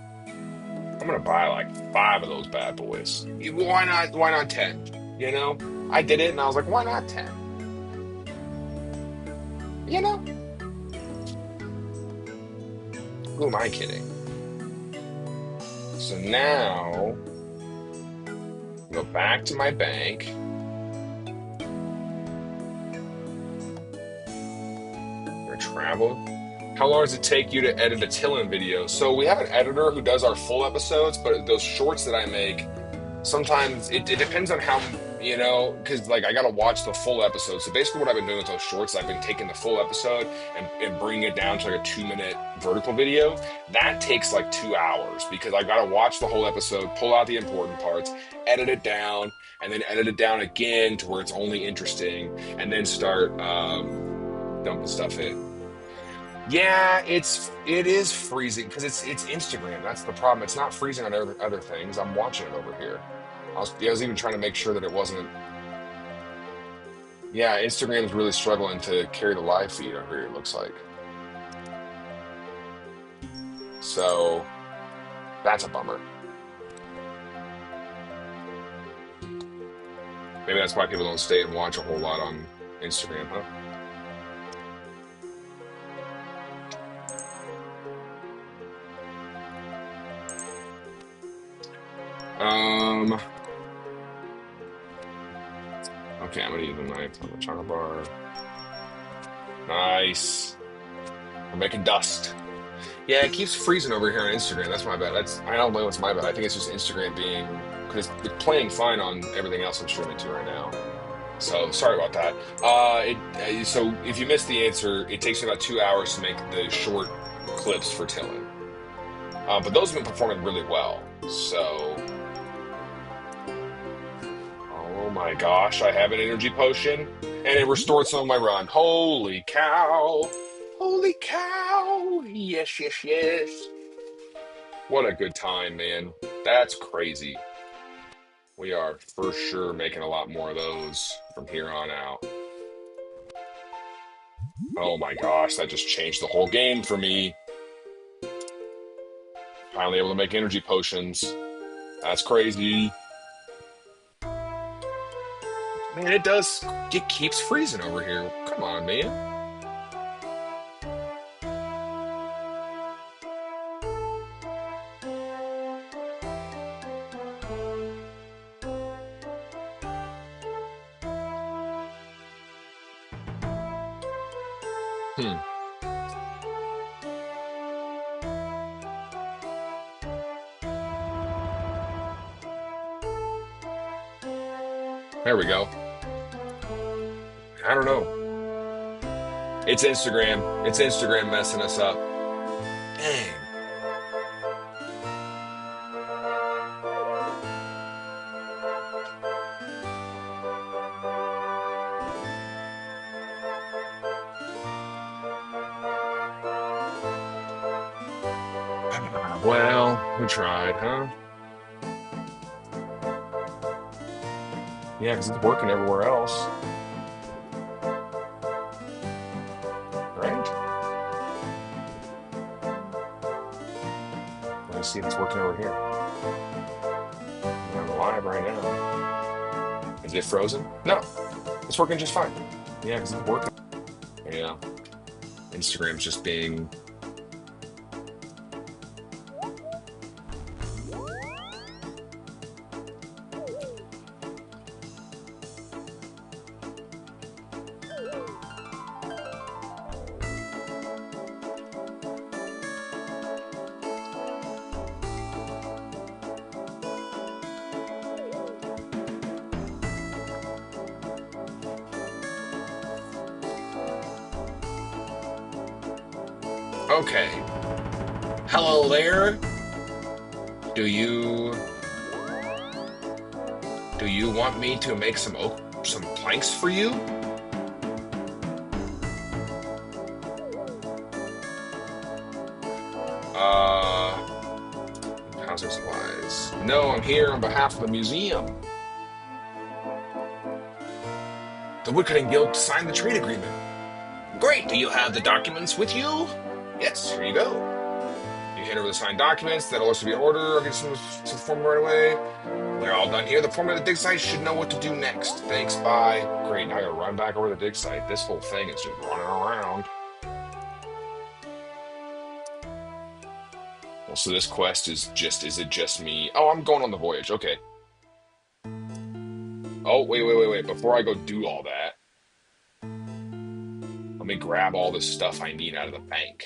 I'm gonna buy like 5 of those bad boys. Why not? Why not 10? You know, I did it, and I was like, why not 10? You know, who am I kidding? So now, go back to my bank. Or travel. How long does it take you to edit a Tillin video? So we have an editor who does our full episodes, but those shorts that I make, sometimes it depends on how, because like I got to watch the full episode. So basically what I've been doing with those shorts, I've been taking the full episode and bringing it down to like a 2-minute vertical video. That takes like 2 hours because I got to watch the whole episode, pull out the important parts, edit it down, and then edit it down again to where it's only interesting, and then start dumping stuff in. Yeah, it is freezing because it's Instagram. That's the problem. It's not freezing on other things. I'm watching it over here. I was even trying to make sure that it wasn't. Yeah, Instagram's really struggling to carry the live feed over here, it looks like. So that's a bummer. Maybe that's why people don't stay and watch a whole lot on Instagram, huh? Okay, I'm gonna use a knife on the chocolate bar. Nice. We're making dust. Yeah, it keeps freezing over here on Instagram. That's my bad. I don't know what's my bad. I think it's just Instagram being because it's playing fine on everything else I'm streaming to right now. So sorry about that. So if you missed the answer, it takes me about 2 hours to make the short clips for Tillin. But those have been performing really well. So. Oh my gosh, I have an energy potion, and it restored some of my run. Holy cow! Holy cow! Yes. What a good time, man. That's crazy. We are for sure making a lot more of those from here on out. Oh my gosh, that just changed the whole game for me. Finally able to make energy potions. That's crazy. Man, it keeps freezing over here. Come on, man. Hmm. There we go. I don't know. It's Instagram. It's Instagram messing us up. Dang. Well, we tried, huh? Yeah, because it's working everywhere else, right? Let's see if it's working over here. I'm live right now. Is it frozen? No, it's working just fine. Yeah, because it's working. Yeah, Instagram's just being. Okay. Hello there. Do you do you want me to make some planks for you? Uh, housing supplies. No, I'm here on behalf of the museum. The Woodcutting Guild signed the trade agreement. Great. Do you have the documents with you? Yes, here you go. You hand over the signed documents. That'll also be an order. I'll get some to the form right away. We're all done here. The foreman of the dig site should know what to do next. Thanks, bye. Great, now I gotta run back over to the dig site. This whole thing is just running around. Well, so this quest is it just me? Oh, I'm going on the voyage. Okay. Oh, wait. Before I go do all that, let me grab all this stuff I need out of the bank.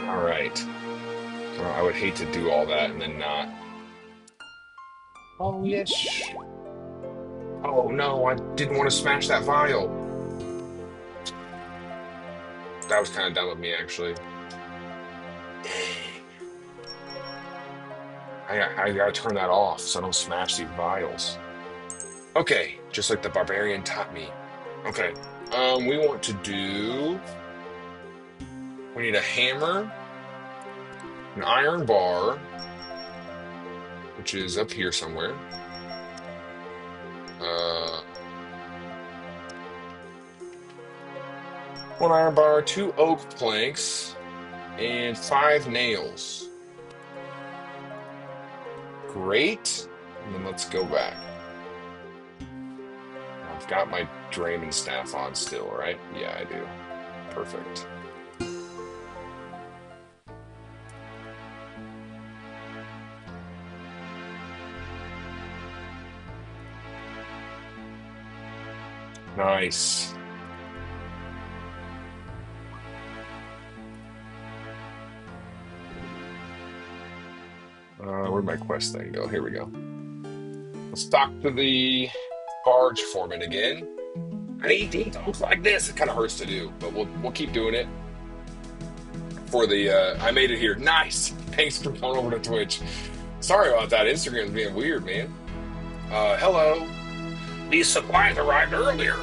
All right. Well, I would hate to do all that and then not. Oh, yes. Oh, no, I didn't want to smash that vial. That was kind of dumb of me, actually. I gotta turn that off so I don't smash these vials. Okay, just like the barbarian taught me. Okay, we want to do. We need a hammer, an iron bar, which is up here somewhere. Uh, one iron bar, two oak planks, and 5 nails. Great. And then let's go back. I've got my Drayman staff on still, right? Yeah, I do. Perfect. Nice. Where'd my quest thing go? Here we go. Let's talk to the barge foreman again. I need details like this. It kind of hurts to do, but we'll keep doing it. For the I made it here. Nice. Thanks for coming over to Twitch. Sorry about that. Instagram's being weird, man. Hello. These supplies arrived earlier.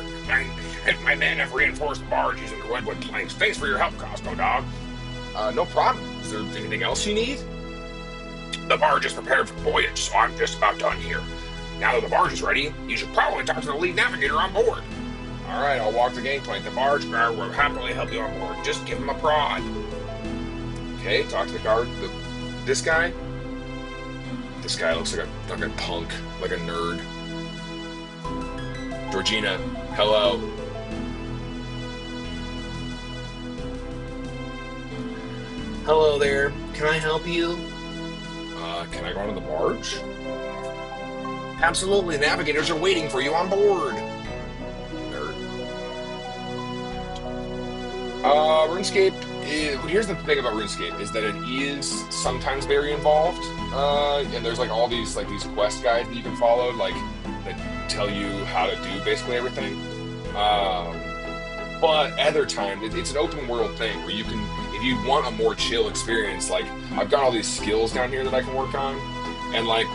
My men have reinforced the barge using the redwood planks. Thanks for your help, Costco dog. No problem. Is there anything else you need? The barge is prepared for the voyage, so I'm just about done here. Now that the barge is ready, you should probably talk to the lead navigator on board. All right, I'll walk the gangplank. The barge guard will happily help you on board. Just give him a prod. Okay, talk to the guard. This guy? This guy looks like a punk, like a nerd. Georgina, hello. Hello there. Can I help you? Can I go on the barge? Absolutely. Navigators are waiting for you on board. Nerd. RuneScape. Here's the thing about RuneScape is that it is sometimes very involved, and there's like all these quest guides that you can follow, like that tell you how to do basically everything. But other times it's an open world thing where you can, if you want a more chill experience, like I've got all these skills down here that I can work on, and like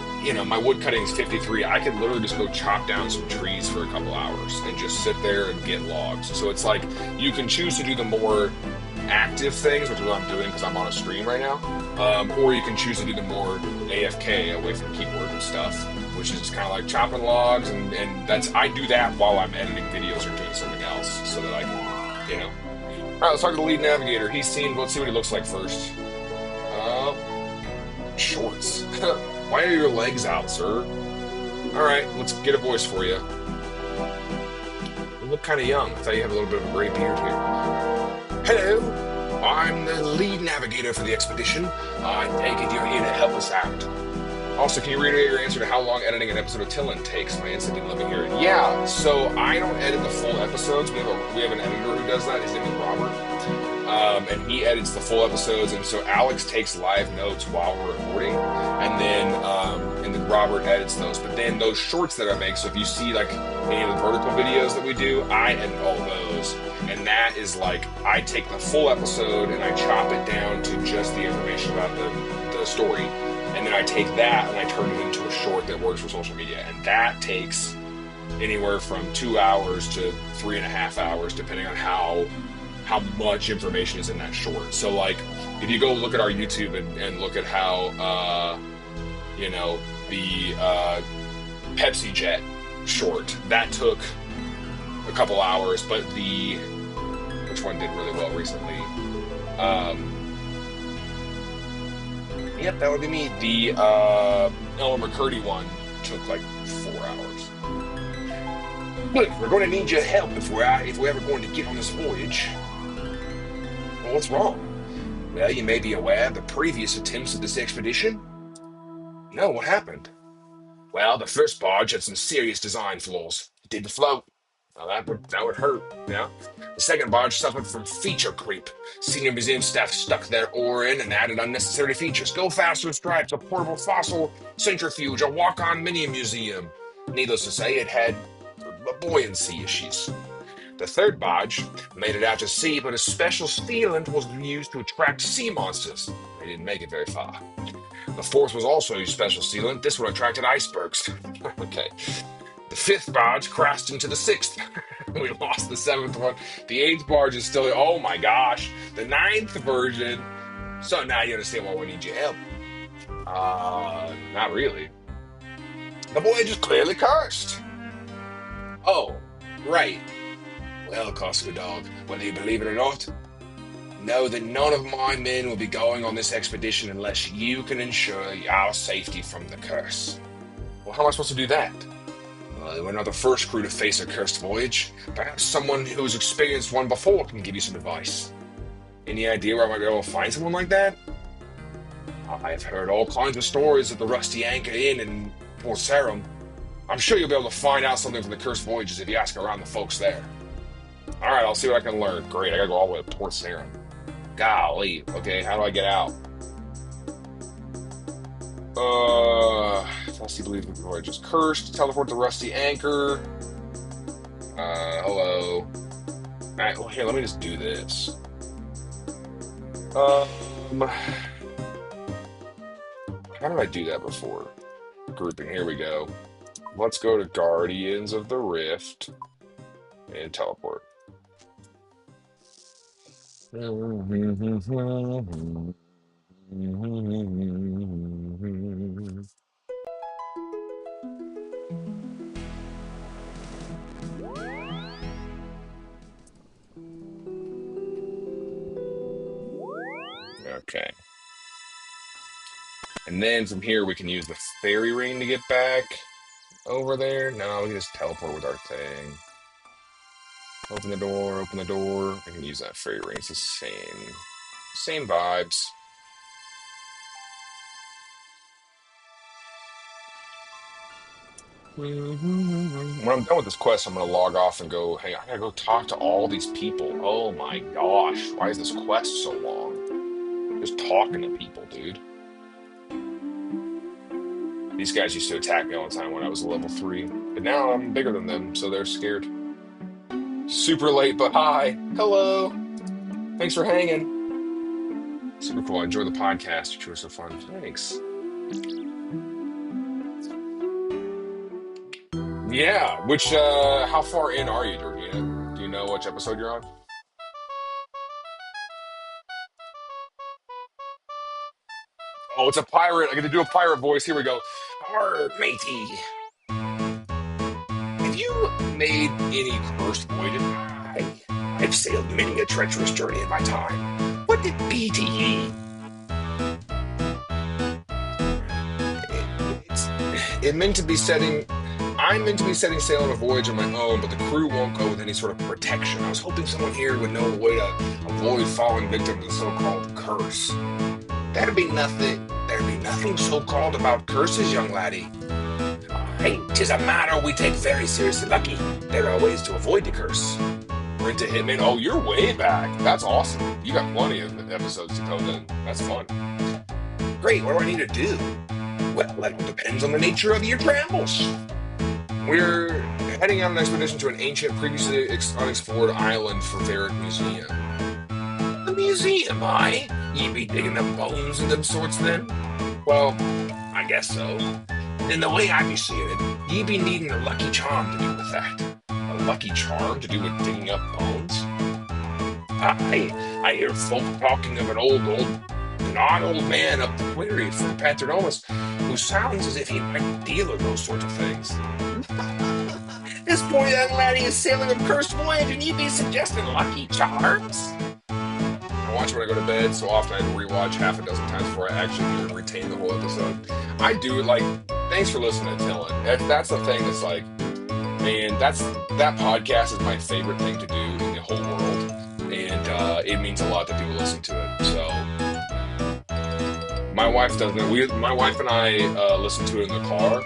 my wood cutting is 53. I could literally just go chop down some trees for a couple hours and just sit there and get logs. So it's like you can choose to do the more active things, which is what I'm doing because I'm on a stream right now, or you can choose to do the more AFK, away from keyboard and stuff, which is kind of like chopping logs, and I do that while I'm editing videos or doing something else, so that I can, All right, let's talk to the lead navigator. Let's see what he looks like first. Shorts. Why are your legs out, sir? All right, let's get a voice for you. You look kind of young. I thought you have a little bit of a gray beard here. Hello, I'm the lead navigator for the expedition. I take it you're here to help us out. Also, can you reiterate your answer to how long editing an episode of Tillin takes? My instant didn't let me hear it. Yeah, so I don't edit the full episodes. We have an editor who does that. His name is Robert. And he edits the full episodes, and so Alex takes live notes while we're recording, and then Robert edits those. But then those shorts that I make, so if you see like any of the vertical videos that we do, I edit all those, and that is like I take the full episode and I chop it down to just the information about the story, and then I take that and I turn it into a short that works for social media, and that takes anywhere from 2 hours to 3.5 hours, depending on how much information is in that short. So like if you go look at our YouTube and look at how the Pepsi Jet short, that took a couple hours, but which one did really well recently? Yep, that would be me. The Ella McCurdy one took like 4 hours. Look, we're going to need your help if we're ever going to get on this voyage. Well, what's wrong? Well, you may be aware of the previous attempts at this expedition. No, what happened? Well, the first barge had some serious design flaws. It didn't float. Well, that would hurt, yeah. The second barge suffered from feature creep. Senior museum staff stuck their oar in and added unnecessary features. Go faster stripes, a portable fossil centrifuge, a walk-on mini museum. Needless to say, it had buoyancy issues. The third barge made it out to sea, but a special sealant was used to attract sea monsters. They didn't make it very far. The fourth was also a special sealant. This one attracted icebergs. Okay. The fifth barge crashed into the sixth. We lost the seventh one. The eighth barge is still... Oh my gosh. The ninth version. So now you understand why we need your help. Not really. The voyage is clearly cursed. Oh, right. Well, Costco dog, whether you believe it or not, know that none of my men will be going on this expedition unless you can ensure our safety from the curse. Well, how am I supposed to do that? Well, we're not the first crew to face a cursed voyage. Perhaps someone who's experienced one before can give you some advice. Any idea where I might be able to find someone like that? I've heard all kinds of stories of the Rusty Anchor Inn in Port Sarum. I'm sure you'll be able to find out something from the cursed voyages if you ask around the folks there. All right, I'll see what I can learn. Great, I gotta go all the way to Port Sarum. Golly. Okay, how do I get out? Falsely believe the voyage is cursed. Teleport the Rusty Anchor. Hello. Alright, well, here, let me just do this. How How did I do that before? Grouping. Here we go. Let's go to Guardians of the Rift and teleport. Okay. And then from here, we can use the fairy ring to get back over there. No, we can just teleport with our thing. Open the door, open the door. I can use that fairy ring. It's the same vibes. When I'm done with this quest, I'm gonna log off and go, hey, I gotta go talk to all these people. Oh my gosh, why is this quest so long? Just talking to people, dude. These guys used to attack me all the time when I was a level 3, but now I'm bigger than them, so they're scared. Super late, but hi. Hello. Thanks for hanging. Super cool. I enjoy the podcast. You were so fun. Thanks. Yeah. How far in are you, Georgina? Do you know which episode you're on? Oh, it's a pirate. I get to do a pirate voice. Here we go. Arr, matey. Have you made any cursed voyages? I've sailed many a treacherous journey in my time. What did be to ye? It's it meant to be setting. I'm meant to be setting sail on a voyage of my own, but the crew won't go with any sort of protection. I was hoping someone here would know a way to avoid falling victim to the so-called curse. There'd be nothing so-called about curses, young laddie. Hey, 'tis a matter we take very seriously, Lucky. There are ways to avoid the curse. We're into Hitman. Oh, you're way back. That's awesome. You got plenty of episodes to go then. That's fun. Great, what do I need to do? Well, that all depends on the nature of your travels. We're heading on an expedition to an ancient, previously unexplored island for Varric Museum. The museum, aye? Ye be digging up bones and them sorts then? Well, I guess so. Then the way I be seeing it, ye be needing a lucky charm to do with that. A lucky charm to do with digging up bones? I hear folk talking of an odd old man up the query from Paternomus who sounds as if he might deal in those sorts of things. This poor young laddie is sailing a cursed voyage and you be suggesting lucky charms? I watch when I go to bed, so often I rewatch half a dozen times before I actually retain the whole episode. I do, like, thanks for listening to Dylan. That's the thing that's like, man, that podcast is my favorite thing to do in the whole world. And it means a lot that people listen to it. So my wife doesn't. My wife and I listen to it in the car.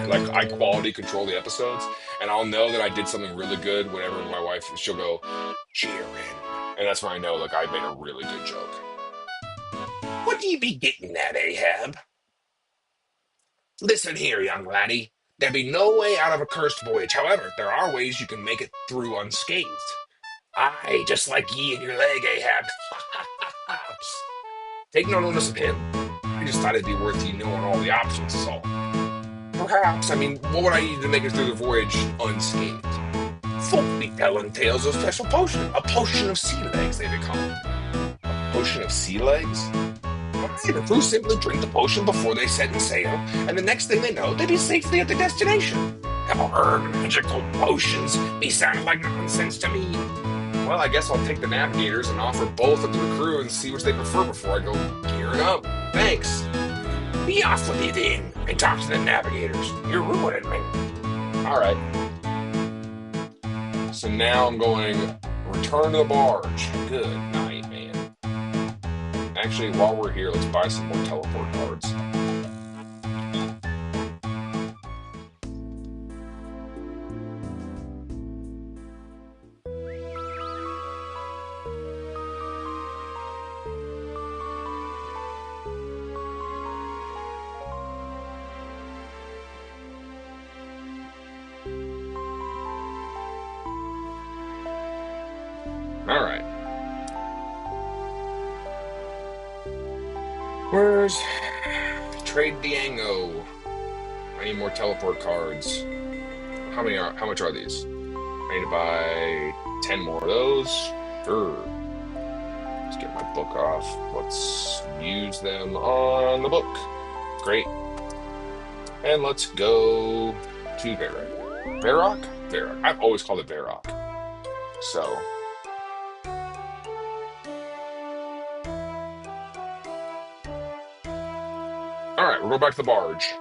Like I quality control the episodes, and I'll know that I did something really good whenever my wife she'll go, cheering, and that's when I know like I made a really good joke. What do you be getting at, Ahab? Listen here, young laddie. There be no way out of a cursed voyage. However, there are ways you can make it through unscathed. Aye, just like ye and your leg, Ahab. Take no notice of him. I just thought it'd be worth you knowing all the options is all. Perhaps, I mean, what would I need to make it through the voyage unscathed? Folk be telling tales of special potion. A potion of sea legs, they be called. A potion of sea legs? The crew simply drink the potion before they set in sail, and the next thing they know, they be safely at their destination. Magical potions be sounding like nonsense to me. Well, I guess I'll take the navigators and offer both of to the crew and see which they prefer before I go gearing up. Thanks. Be off with you then and talk to the navigators. You're ruining me. All right. So now I'm going return to the barge. Good night, man. Actually, while we're here, let's buy some more teleport cards. All right. Where's trade Diango. I need more teleport cards. How much are these? I need to buy 10 more of those. Sure. Let's get my book off. Let's use them on the book. Great. And let's go to Varrock. Varrock? Varrock. I've always called it Varrock. So, all right, we'll go back to the barge.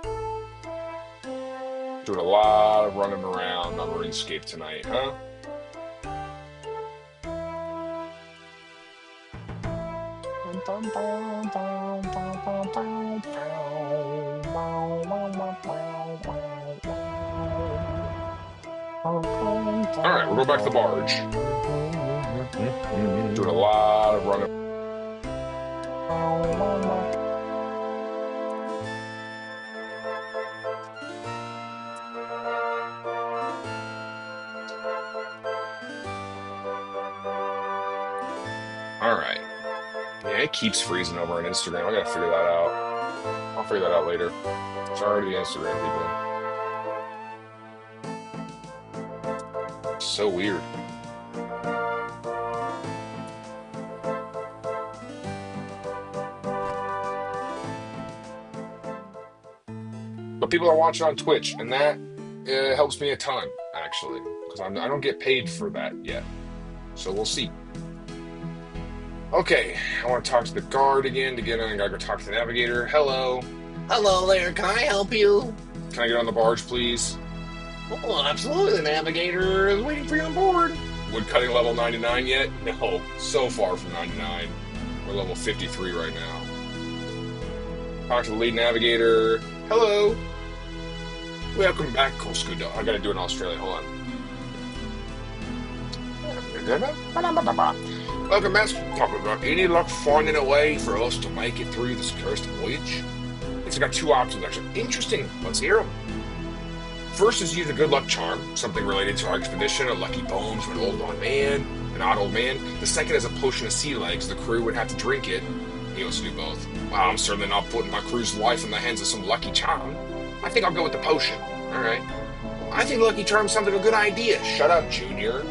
Doing a lot of running around on Runescape tonight, huh? All right, we'll go back to the barge. Doing a lot of running. All right. Yeah, it keeps freezing over on Instagram. I gotta figure that out. I'll figure that out later. Sorry to the Instagram people. So weird. But people are watching on Twitch, and that helps me a ton, actually, because I don't get paid for that yet. So we'll see. Okay, I want to talk to the guard again to get on. I gotta go talk to the navigator. Hello. Hello there, can I help you? Can I get on the barge, please? Oh, absolutely, the navigator is waiting for you on board. Wood cutting level 99 yet? No, so far from 99. We're level 53 right now. Talk to the lead navigator. Hello. Welcome back, Coscudo. I gotta do it in Australia. Hold on. Welcome, Master. Any luck finding a way for us to make it through this cursed voyage? It's got two options, actually. Interesting. Let's hear them. First is use a good luck charm, something related to our expedition, a lucky bone for an old man, an odd old man. The second is a potion of sea legs. The crew would have to drink it. He wants to do both. Wow, I'm certainly not putting my crew's life in the hands of some lucky charm. I think I'll go with the potion. All right. I think lucky charm sounds like a good idea. Shut up, Junior.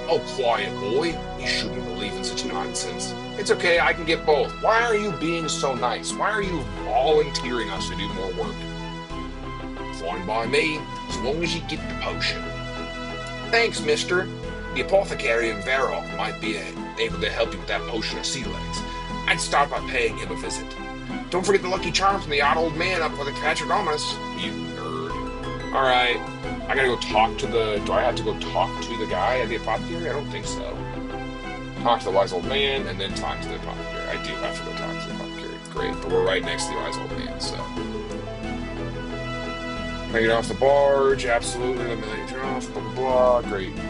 Oh, quiet, boy. You shouldn't believe in such nonsense. It's okay, I can get both. Why are you being so nice? Why are you volunteering us to do more work? Fine by me, as long as you get the potion. Thanks, mister. The apothecary in Varrock might be able to help you with that potion of sea legs. I'd start by paying him a visit. Don't forget the lucky charm from the odd old man up with the Catradomus. You nerd. All right. I gotta go talk to the... Do I have to go talk to the guy at the apothecary? I don't think so. Talk to the wise old man, and then talk to the apothecary. I do have to go talk to the apothecary. Great, but we're right next to the wise old man, so... Can I get off the barge? Absolutely. Let me let you off. Blah, blah, blah. Great. Cool.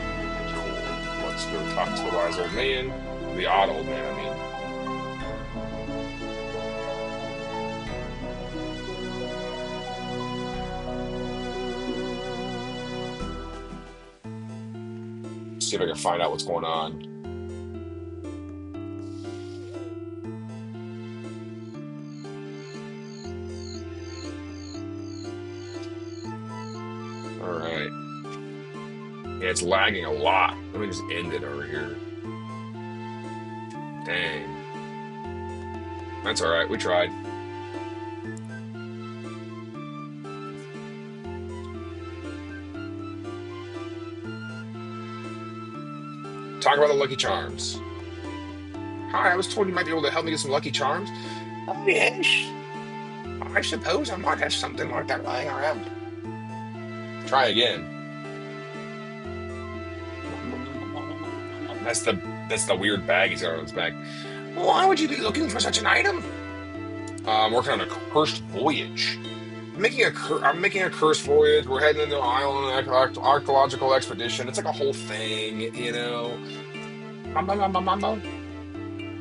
Let's go talk to the wise old man. The odd old man, I mean. See if I can find out what's going on. All right. Yeah, it's lagging a lot. Let me just end it over here. Dang. That's all right. We tried. Talk about the Lucky Charms. Hi, I was told you might be able to help me get some Lucky Charms. Oh, yes. I suppose I might have something like that lying around. Try again. That's the weird bag he's got on his back. Why would you be looking for such an item? I'm working on a cursed voyage. I'm making a cursed voyage. We're heading into an island archaeological expedition. It's like a whole thing, you know.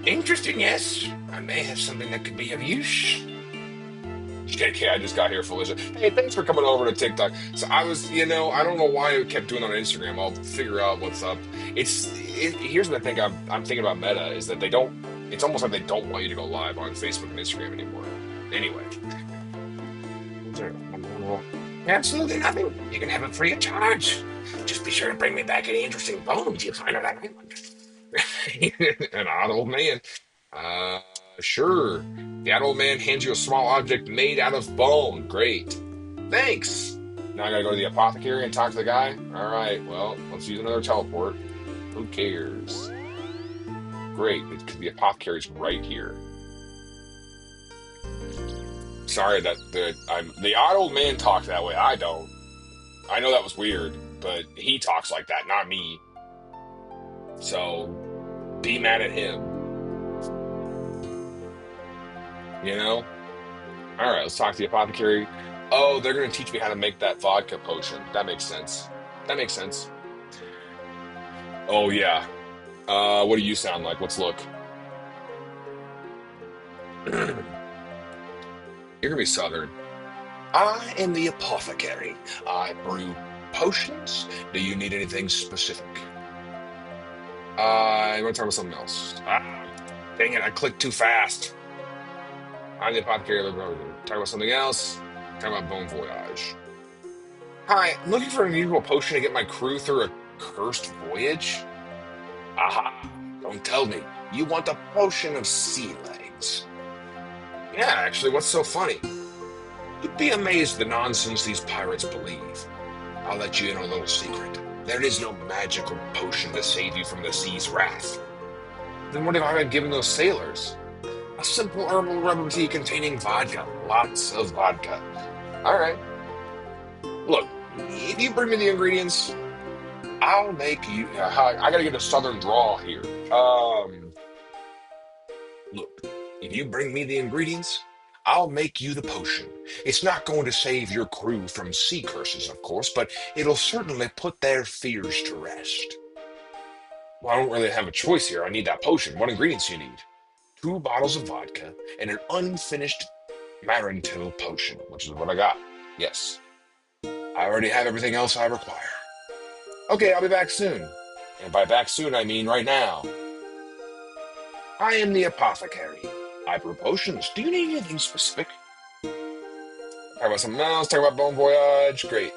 Interesting, yes. I may have something that could be of use. JK, I just got here, Felicia. Hey, thanks for coming over to TikTok. So I was, I don't know why I kept doing it on Instagram. I'll figure out what's up. Here's the thing I'm thinking about Meta is that it's almost like they don't want you to go live on Facebook and Instagram anymore. Anyway, Absolutely nothing. You can have it free of charge. Just be sure to bring me back any interesting bones you find on that island. An odd old man. Uh, sure. The odd old man hands you a small object made out of bone. Great. Thanks. Now I gotta go to the apothecary and talk to the guy. All right. Well, let's use another teleport. Who cares? Great, because the apothecary's right here. Sorry that the odd old man talks that way. I don't. I know that was weird, but he talks like that, not me. So be mad at him. You know? All right, let's talk to the apothecary. Oh, they're gonna teach me how to make that vodka potion. That makes sense. That makes sense. Oh yeah. What do you sound like? Let's look. You're gonna be southern. I am the apothecary. I brew potions. Do you need anything specific? I want to talk about something else. Ah, dang it, I clicked too fast. I'm the apothecary. Talk about something else. Talk about Bon Voyage. Hi, I'm looking for an unusual potion to get my crew through a cursed voyage. Aha, don't tell me. You want a potion of sea legs. Yeah, actually, what's so funny? You'd be amazed at the nonsense these pirates believe. I'll let you in on a little secret. There is no magical potion to save you from the sea's wrath. Then what have I been giving those sailors? A simple herbal remedy containing vodka. Lots of vodka. All right. Look, if you bring me the ingredients, I'll make you. I gotta get a southern drawl here. Look, if you bring me the ingredients, I'll make you the potion. It's not going to save your crew from sea curses, of course, but it'll certainly put their fears to rest. Well, I don't really have a choice here. I need that potion. What ingredients do you need? 2 bottles of vodka and an unfinished Marintil potion, which is what I got. Yes, I already have everything else I require. Okay, I'll be back soon. And by back soon, I mean right now. I am the apothecary. I brew potions. Do you need anything specific? Talk about something else. Talk about Bon Voyage. Great.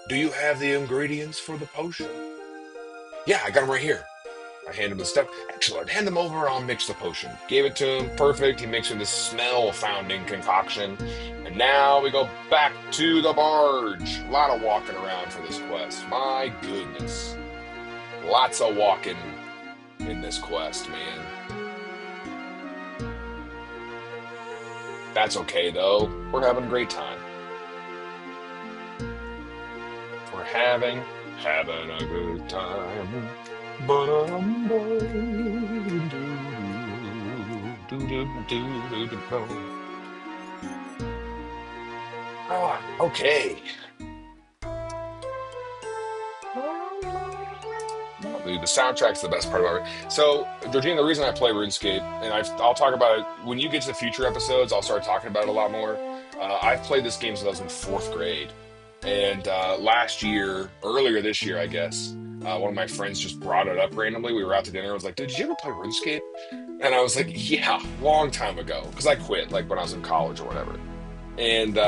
Do you have the ingredients for the potion? Yeah, I got them right here. I hand him the stuff. Excellent. Hand them over. I'll mix the potion. Gave it to him. Perfect. He mixed with this smell-founding concoction. And now we go back to the barge. A lot of walking around for this quest. My goodness. Lots of walking in this quest, man. That's okay, though. We're having a great time. We're having a good time. Okay. The soundtrack's the best part about it. So, Georgina, the reason I play RuneScape, and I'll talk about it when you get to the future episodes, I'll start talking about it a lot more. I've played this game since I was in 4th grade. And last year, earlier this year, I guess, one of my friends just brought it up randomly. We were out to dinner. I was like, dude, did you ever play RuneScape? And I was like, yeah, long time ago. Because I quit, like, when I was in college or whatever. And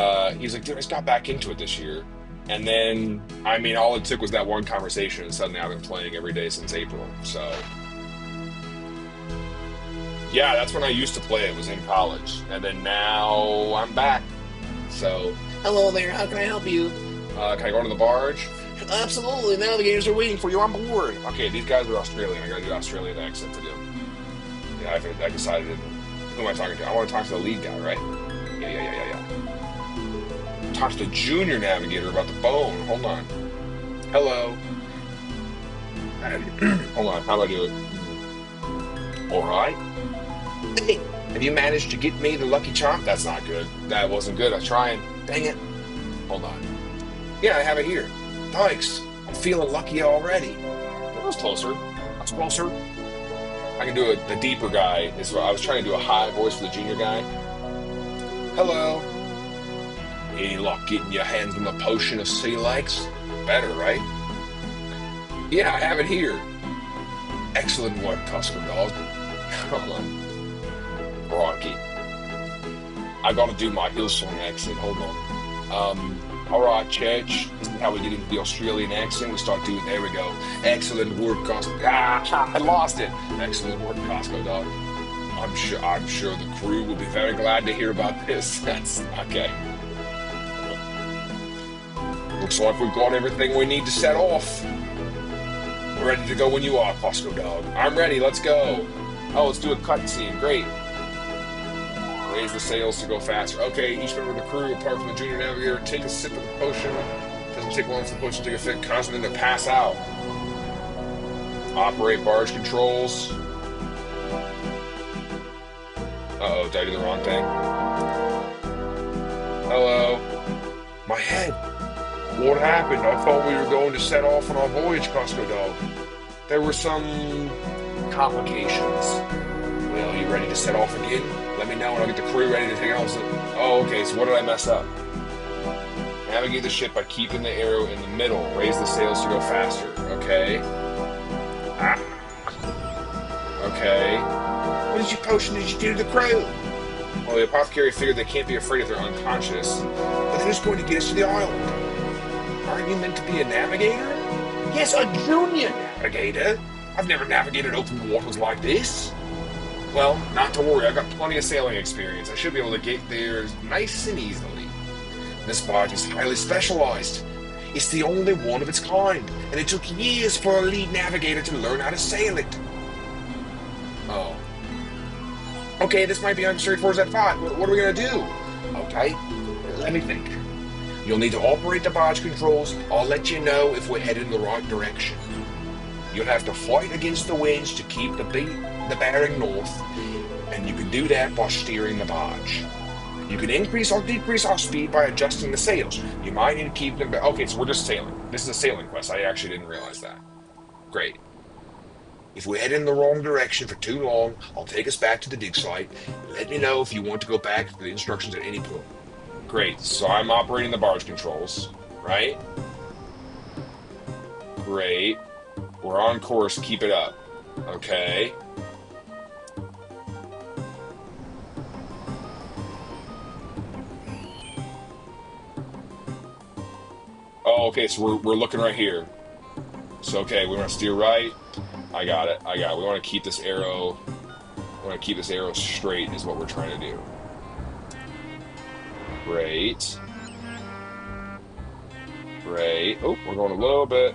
he's like, dude, I just got back into it this year. And then, I mean, all it took was that one conversation, and suddenly I've been playing every day since April. So, yeah, that's when I used to play it, was in college. And then now I'm back. So, Hello there, how can I help you? can I go into the barge? Absolutely, now the navigators are waiting for you on board. Okay, these guys are Australian. I gotta do Australian accent for them. Yeah, I decided. Who am I talking to? I want to talk to the lead guy, right? Yeah. Talk to the junior navigator about the bone. Hold on. Hello. Hold on. How do I do it? All right. Hey, have you managed to get me the Lucky Charm? That's not good. That wasn't good. I was trying. Dang it. Hold on. Yeah, I have it here. Thanks. I'm feeling lucky already. That was closer. That's closer. I can do it. The deeper guy is what I was trying to do, a high voice for the junior guy. Hello. Any luck getting your hands on the potion of sea legs? Better, right? Yeah, I have it here. Excellent work, Tusker Dog. Hold on. Crikey. I gotta do my Hillsong accent. Hold on. All right, Church. This is how we get into the Australian accent. We start doing, there we go. Excellent work, Costco. Ah, I lost it. Excellent work, Costco dog. I'm sure the crew will be very glad to hear about this. That's okay. Looks like we've got everything we need to set off. We're ready to go when you are, Costco dog. I'm ready. Let's go. Oh, let's do a cutscene. Great. Raise the sails to go faster. Okay, each member of the crew, apart from the junior navigator, take a sip of the potion. Doesn't take long for the potion to take effect, causing them to pass out. Operate barge controls. Uh-oh, did I do the wrong thing? Hello. My head. What happened? I thought we were going to set off on our voyage, Costco dog. There were some complications. Well, you ready to set off again? Let me know and I'll get the crew ready to take off. Oh, okay, so what did I mess up? Navigate the ship by keeping the arrow in the middle. Raise the sails to go faster. Okay. Ah. Okay. Potion did you do to the crew? Well, the apothecary figured they can't be afraid if they're unconscious. But then who's going to get us to the island? Aren't you meant to be a navigator? Yes, a junior navigator. I've never navigated open waters like this. Well, not to worry, I've got plenty of sailing experience. I should be able to get there nice and easily. This barge is highly specialized. It's the only one of its kind, and it took years for a lead navigator to learn how to sail it. Oh. Okay, this might be straightforward as that thought. What are we going to do? Okay, let me think. You'll need to operate the barge controls. I'll let you know if we're headed in the right direction. You'll have to fight against the winds to keep the bearing north, and you can do that by steering the barge. You can increase or decrease our speed by adjusting the sails. You might need to keep them. Okay, so we're just sailing. This is a sailing quest. I actually didn't realize that. Great. If we head in the wrong direction for too long, I'll take us back to the dig site. Let me know if you want to go back to the instructions at any point. Great. So I'm operating the barge controls, right? Great. We're on course. Keep it up. Okay. Oh, okay. So we're looking right here. So okay, we want to steer right. I got it. I got it. We want to keep this arrow. We want to keep this arrow straight. Is what we're trying to do. Great. Great. Oh, we're going a little bit.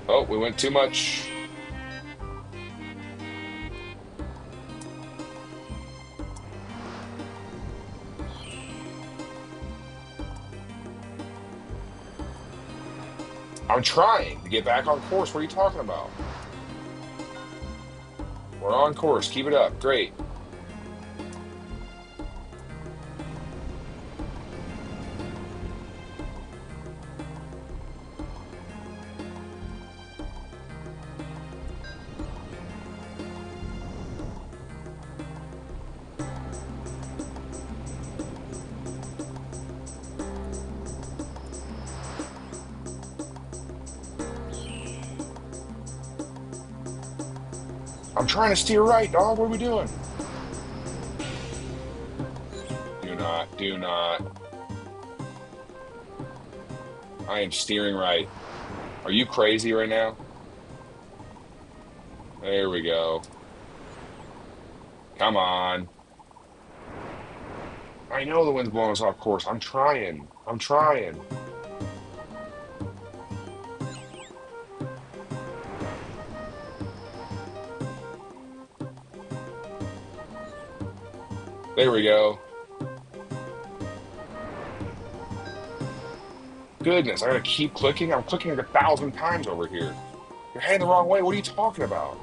Oh, we went too much. I'm trying to get back on course. What are you talking about? We're on course. Keep it up. Great. I'm trying to steer right, dog. What are we doing? Do not. Do not. I am steering right. Are you crazy right now? There we go. Come on. I know the wind's blowing us off course. I'm trying. I'm trying. There we go. Goodness, I gotta keep clicking. I'm clicking like 1,000 times over here. You're heading the wrong way. What are you talking about?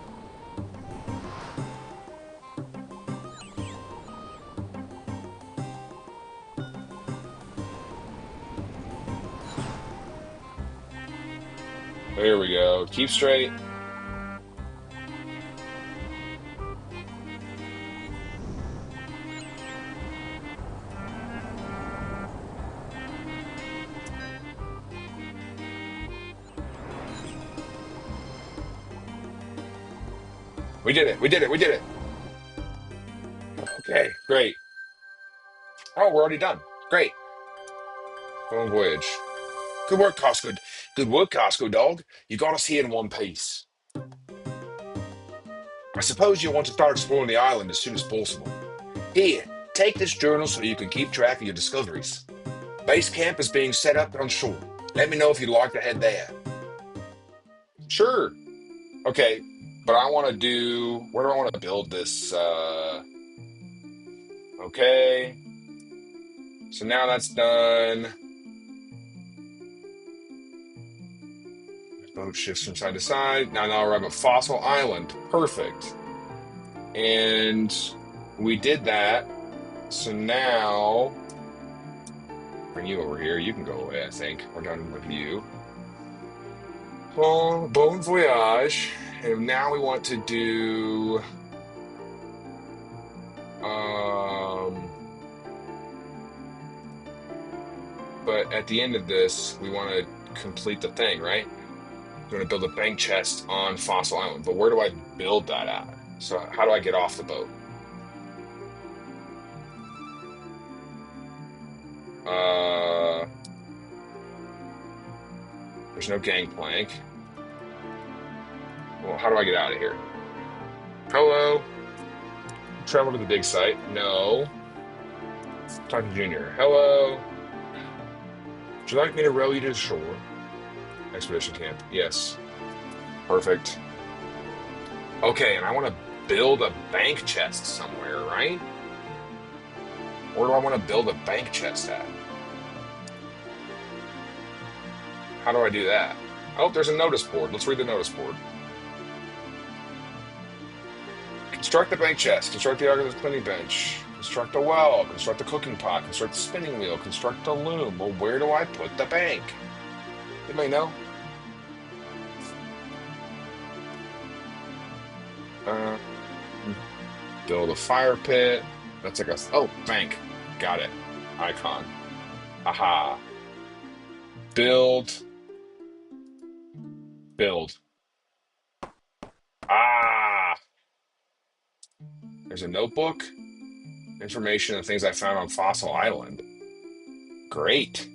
There we go. Keep straight. We did it. We did it. We did it. Okay, great. Oh, we're already done. Great. Bon voyage. Good work, Costco. Good work, Costco dog. You got us here in one piece. I suppose you'll want to start exploring the island as soon as possible. Here, take this journal so you can keep track of your discoveries. Base camp is being set up on shore. Let me know if you'd like to head there. Sure. Okay, but I want to do. Where do I want to build this? Okay, so now that's done. Boat shifts from side to side. Now we're at a fossil island. Perfect. And we did that. So now bring you over here. You can go away, I think. We're done with you. Bon voyage. And now we want to do um but at the end of this, we want to complete the thing, right? We want to build a bank chest on Fossil Island. But where do I build that at? So how do I get off the boat? Uh there's no gangplank. Well, how do I get out of here? Hello. Travel to the dig site. No. Talk to Junior. Hello. Would you like me to row you to the shore? Expedition camp. Yes. Perfect. Okay, and I want to build a bank chest somewhere, right? Where do I want to build a bank chest at? How do I do that? Oh, there's a notice board. Let's read the notice board. Construct the bank chest. Construct the organized cleaning bench. Construct a well. Construct the cooking pot. Construct the spinning wheel. Construct the loom. Well, where do I put the bank? Anybody know? Uh, Build a fire pit. That's like a... Oh, bank. Got it. Icon. Aha. Build. Build. Ah. There's a notebook. Information and things I found on Fossil Island. Great.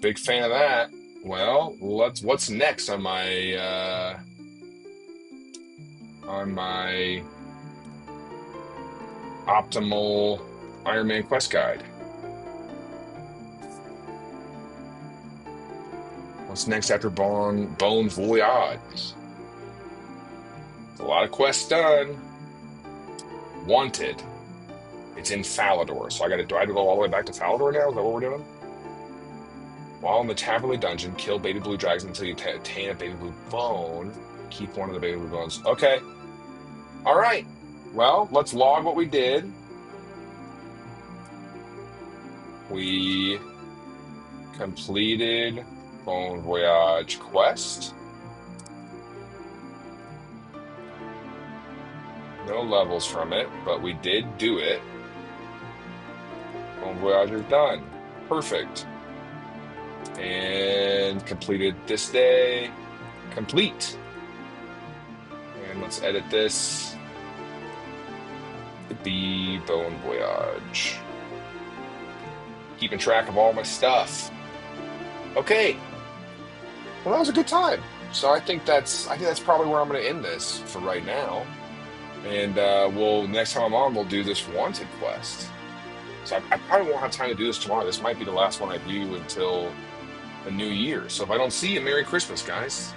Big fan of that. Well, what's next on my optimal Ironman quest guide? What's next after Bon Voyage? A lot of quests done. Wanted. It's in Falador. So do I have to go all the way back to Falador now? Is that what we're doing? While in the Taverley dungeon, kill baby blue dragons until you attain a baby blue bone. Keep one of the baby blue bones. Okay. All right. Well, let's log what we did. We completed Bon Voyage quest. No levels from it, but we did do it. Bon Voyage is done. Perfect. And completed this day. Complete. And let's edit this to be Bon Voyage. Keeping track of all my stuff. Okay. Well, that was a good time. So I think that's probably where I'm going to end this for right now. And next time I'm on, we'll do this wanted quest. So I probably won't have time to do this tomorrow. This might be the last one I do until the new year. So if I don't see you, Merry Christmas, guys.